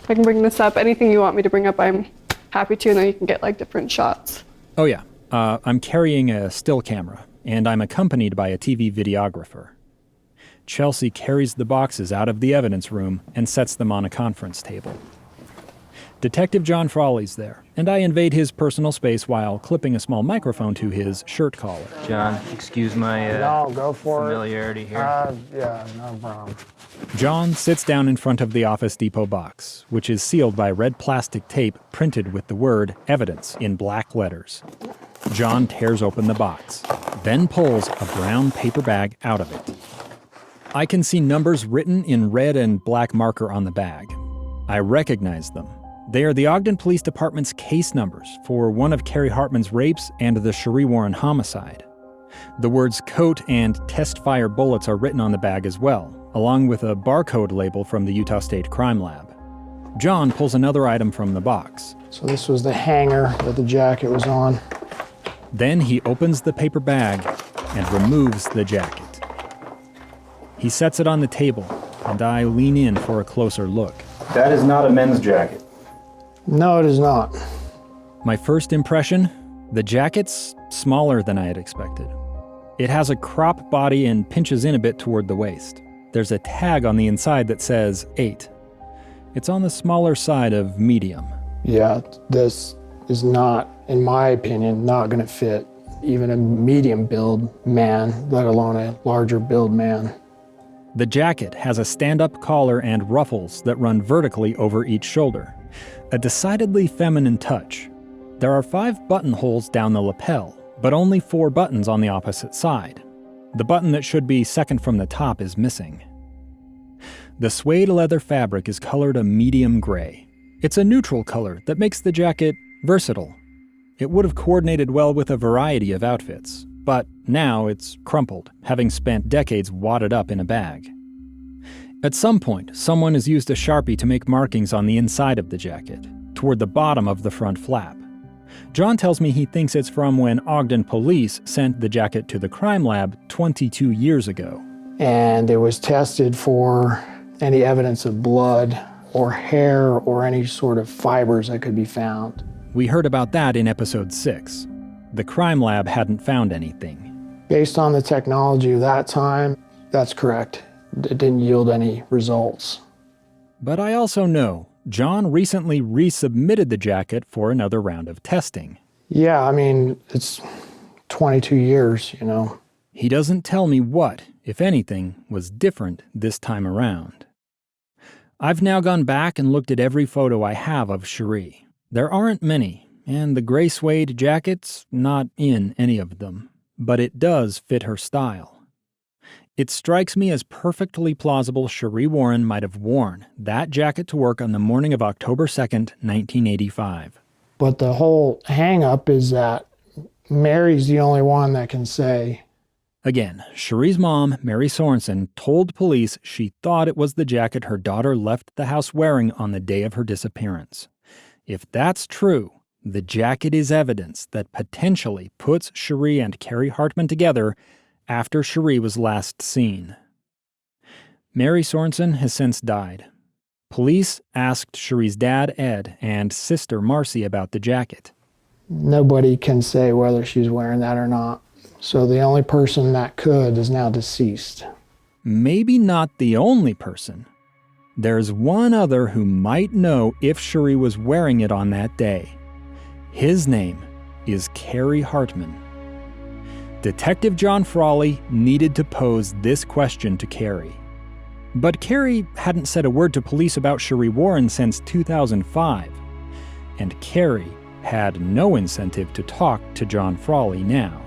I can bring this up. Anything you want me to bring up, I'm happy to, and then you can get different shots. Oh yeah, I'm carrying a still camera, and I'm accompanied by a TV videographer. Chelsea carries the boxes out of the evidence room and sets them on a conference table. Detective John Frawley's there, and I invade his personal space while clipping a small microphone to his shirt collar. John, excuse my no, go for familiarity here. Yeah, no problem. John sits down in front of the Office Depot box, which is sealed by red plastic tape printed with the word evidence in black letters. John tears open the box, then pulls a brown paper bag out of it. I can see numbers written in red and black marker on the bag. I recognized them. They are the Ogden Police Department's case numbers for one of Kerry Hartman's rapes and the Sheree Warren homicide. The words coat and test fire bullets are written on the bag as well, along with a barcode label from the Utah State Crime Lab. John pulls another item from the box. So this was the hanger that the jacket was on. Then he opens the paper bag and removes the jacket. He sets it on the table, and I lean in for a closer look. That is not a men's jacket. No, it is not. My first impression, the jacket's smaller than I had expected. It has a crop body and pinches in a bit toward the waist. There's a tag on the inside that says 8. It's on the smaller side of medium. Yeah, this is not, in my opinion, not going to fit even a medium build man, let alone a larger build man. The jacket has a stand-up collar and ruffles that run vertically over each shoulder. A decidedly feminine touch. There are 5 buttonholes down the lapel, but only 4 buttons on the opposite side. The button that should be second from the top is missing. The suede leather fabric is colored a medium gray. It's a neutral color that makes the jacket versatile. It would have coordinated well with a variety of outfits, but now it's crumpled, having spent decades wadded up in a bag. At some point, someone has used a Sharpie to make markings on the inside of the jacket, toward the bottom of the front flap. John tells me he thinks it's from when Ogden police sent the jacket to the crime lab 22 years ago. And it was tested for any evidence of blood or hair or any sort of fibers that could be found. We heard about that in episode 6. The crime lab hadn't found anything. Based on the technology of that time, that's correct. It didn't yield any results. But I also know John recently resubmitted the jacket for another round of testing. Yeah, I mean, it's 22 years, you know. He doesn't tell me what, if anything, was different this time around. I've now gone back and looked at every photo I have of Sheree. There aren't many, and the gray suede jacket's not in any of them, but it does fit her style. It strikes me as perfectly plausible Sheree Warren might have worn that jacket to work on the morning of October 2nd, 1985. But the whole hang-up is that Mary's the only one that can say. Again, Sheree's mom, Mary Sorensen, told police she thought it was the jacket her daughter left the house wearing on the day of her disappearance. If that's true, the jacket is evidence that potentially puts Sheree and Kerry Hartman together after Sheree was last seen. Mary Sorensen has since died. Police asked Sheree's dad, Ed, and sister, Marcy, about the jacket. Nobody can say whether she's wearing that or not. So the only person that could is now deceased. Maybe not the only person. There's one other who might know if Sheree was wearing it on that day. His name is Kerry Hartman. Detective John Frawley needed to pose this question to Kerry. But Kerry hadn't said a word to police about Sheree Warren since 2005. And Kerry had no incentive to talk to John Frawley now.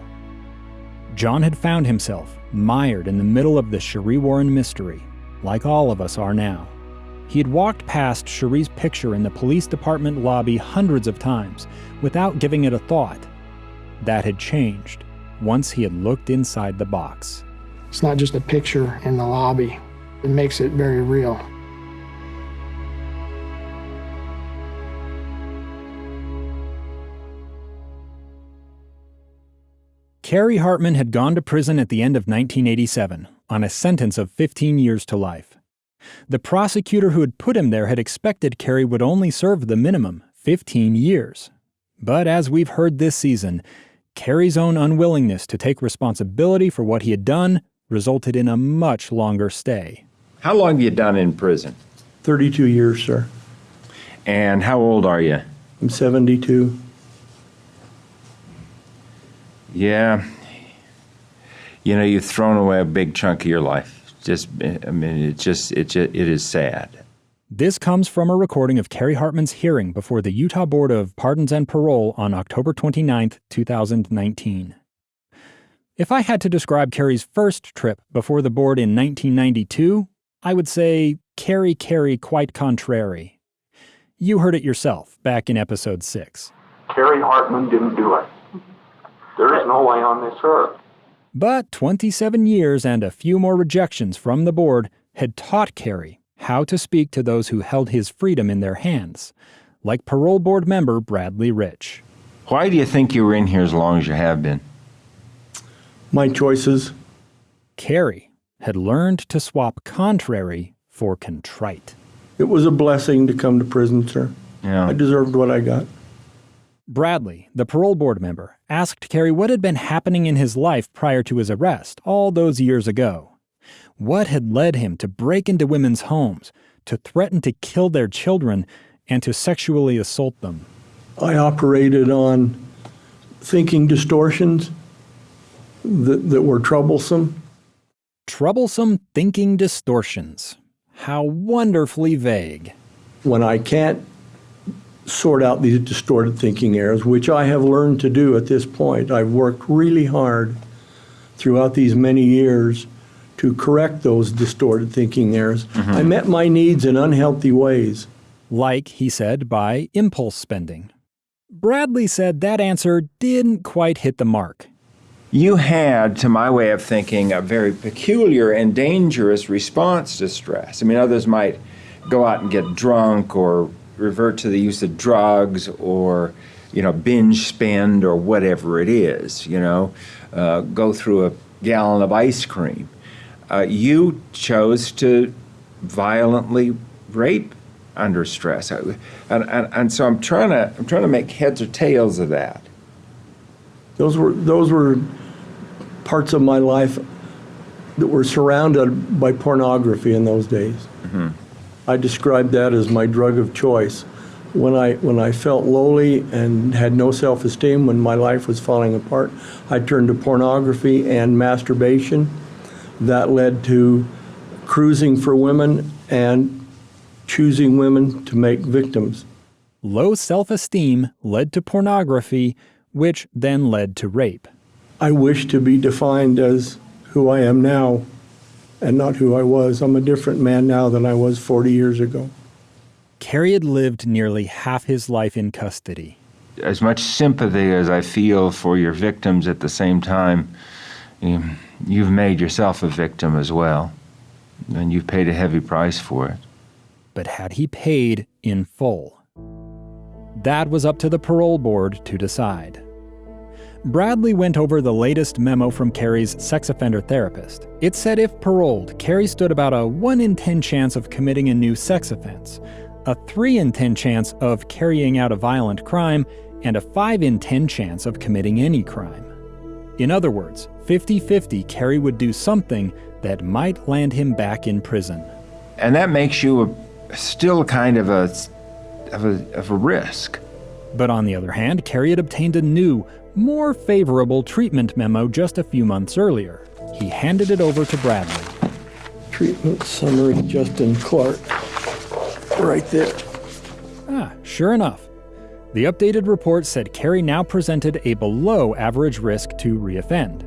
John had found himself mired in the middle of the Sheree Warren mystery, like all of us are now. He had walked past Sheree's picture in the police department lobby hundreds of times without giving it a thought. That had changed once he had looked inside the box. It's not just a picture in the lobby. It makes it very real. Kerry Hartman had gone to prison at the end of 1987 on a sentence of 15 years to life. The prosecutor who had put him there had expected Kerry would only serve the minimum, 15 years. But as we've heard this season, Kerry's own unwillingness to take responsibility for what he had done resulted in a much longer stay. How long have you done in prison? 32 years, sir. And how old are you? I'm 72. Yeah. You know, you've thrown away a big chunk of your life. It is sad. This comes from a recording of Kerry Hartman's hearing before the Utah Board of Pardons and Parole on October 29, 2019. If I had to describe Kerry's first trip before the board in 1992, I would say Kerry quite contrary. You heard it yourself back in episode 6. Kerry Hartman didn't do it. There is no way on this earth. But 27 years and a few more rejections from the board had taught Kerry how to speak to those who held his freedom in their hands, like parole board member Bradley Rich. Why do you think you were in here as long as you have been? My choices. Kerry had learned to swap contrary for contrite. It was a blessing to come to prison, sir. Yeah. I deserved what I got. Bradley, the parole board member, asked Kerry what had been happening in his life prior to his arrest all those years ago. What had led him to break into women's homes, to threaten to kill their children, and to sexually assault them? I operated on thinking distortions that were troublesome. Troublesome thinking distortions. How wonderfully vague. When I can't sort out these distorted thinking errors, which I have learned to do at this point, I've worked really hard throughout these many years to correct those distorted thinking errors. Mm-hmm. I met my needs in unhealthy ways. Like, he said, by impulse spending. Bradley said that answer didn't quite hit the mark. You had, to my way of thinking, a very peculiar and dangerous response to stress. I mean, others might go out and get drunk or revert to the use of drugs or, binge spend or whatever it is, go through a gallon of ice cream. You chose to violently rape under stress. And so I'm trying to make heads or tails of that. Those were parts of my life that were surrounded by pornography in those days. Mm-hmm. I described that as my drug of choice. When I felt lowly and had no self-esteem, when my life was falling apart, I turned to pornography and masturbation. That led to cruising for women and choosing women to make victims. Low self-esteem led to pornography, which then led to rape. I wish to be defined as who I am now and not who I was. I'm a different man now than I was 40 years ago. Kerry had lived nearly half his life in custody. As much sympathy as I feel for your victims, at the same time, you've made yourself a victim as well, and you've paid a heavy price for it. But had he paid in full? That was up to the parole board to decide. Bradley went over the latest memo from Kerry's sex offender therapist. It said if paroled, Kerry stood about a 1 in 10 chance of committing a new sex offense, a 3 in 10 chance of carrying out a violent crime, and a 5 in 10 chance of committing any crime. In other words, 50-50 Kerry would do something that might land him back in prison. And that makes you still kind of a risk. But on the other hand, Kerry had obtained a new, more favorable treatment memo just a few months earlier. He handed it over to Bradley. Treatment summary, Justin Clark. Right there. Sure enough. The updated report said Kerry now presented a below-average risk to reoffend.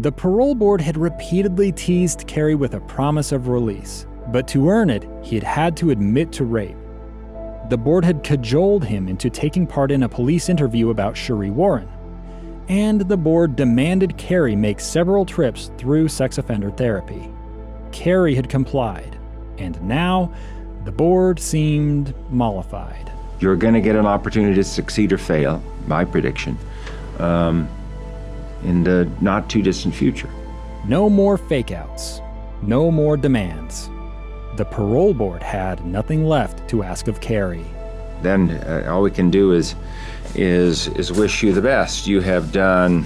The parole board had repeatedly teased Kerry with a promise of release, but to earn it, he had to admit to rape. The board had cajoled him into taking part in a police interview about Sheree Warren, and the board demanded Kerry make several trips through sex offender therapy. Kerry had complied, and now the board seemed mollified. You're going to get an opportunity to succeed or fail, my prediction, in the not-too-distant future. No more fake-outs. No more demands. The parole board had nothing left to ask of Kerry. Then all we can do is wish you the best. You have done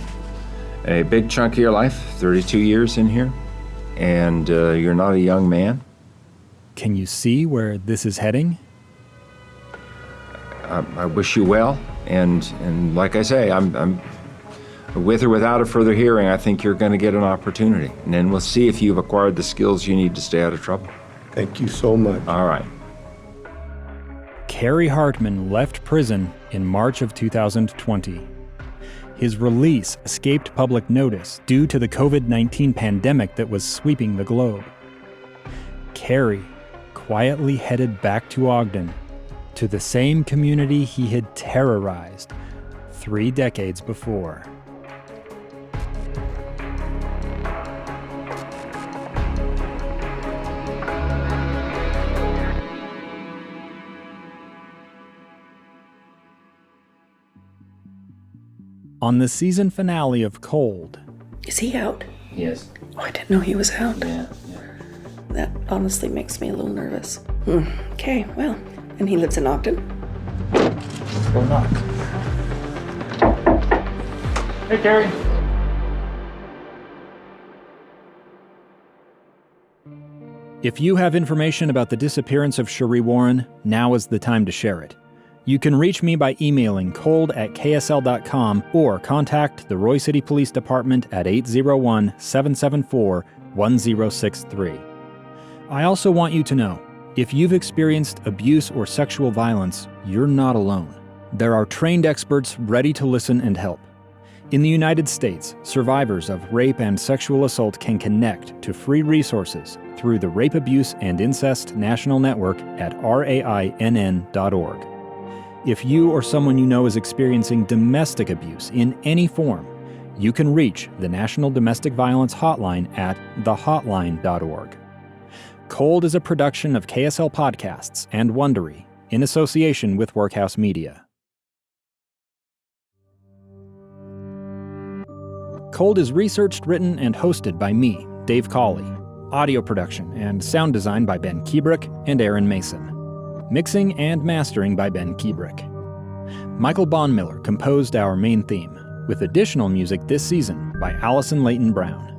a big chunk of your life, 32 years in here, and you're not a young man. Can you see where this is heading? I wish you well, and like I say, I'm with or without a further hearing, I think you're going to get an opportunity, and then we'll see if you've acquired the skills you need to stay out of trouble. Thank you so much. All right. Kerry Hartman left prison in March of 2020. His release escaped public notice due to the COVID-19 pandemic that was sweeping the globe. Kerry quietly headed back to Ogden to the same community he had terrorized 3 decades before. On the season finale of Cold. Is he out? Yes. Oh, I didn't know he was out. Yeah. That honestly makes me a little nervous. Okay, well, and he lives in Ogden? Go knock. Hey, Kerry. If you have information about the disappearance of Sheree Warren, now is the time to share it. You can reach me by emailing cold@ksl.com or contact the Roy City Police Department at 801-774-1063. I also want you to know, if you've experienced abuse or sexual violence, you're not alone. There are trained experts ready to listen and help. In the United States, survivors of rape and sexual assault can connect to free resources through the Rape, Abuse, and Incest National Network at rainn.org. If you or someone you know is experiencing domestic abuse in any form, you can reach the National Domestic Violence Hotline at thehotline.org. Cold is a production of KSL Podcasts and Wondery in association with Workhouse Media. Cold is researched, written, and hosted by me, Dave Cawley. Audio production and sound design by Ben Kuebrich and Aaron Mason. Mixing and mastering by Ben Kuebrich. Michael Bahnmiller composed our main theme, with additional music this season by Allison Leyton-Brown.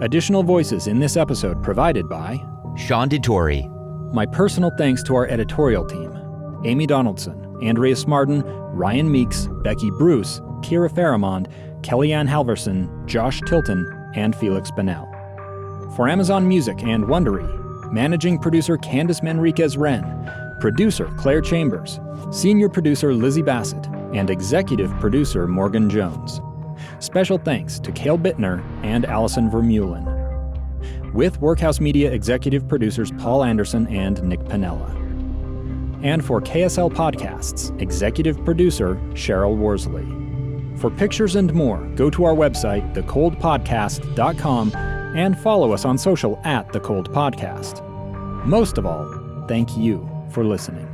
Additional voices in this episode provided by Sean DeTore. My personal thanks to our editorial team, Amy Donaldson, Andrea Smarden, Ryan Meeks, Becky Bruce, Kira Faramond, Kellyanne Halverson, Josh Tilton, and Felix Bennell. For Amazon Music and Wondery, Managing Producer Candice Manriquez-Wren, Producer Claire Chambers, Senior Producer Lizzie Bassett, and Executive Producer Morgan Jones. Special thanks to Cale Bittner and Allison Vermeulen. With Workhouse Media Executive Producers Paul Anderson and Nick Panella. And for KSL Podcasts, Executive Producer Sheryl Worsley. For pictures and more, go to our website, thecoldpodcast.com, and follow us on social at The Cold Podcast. Most of all, thank you for listening.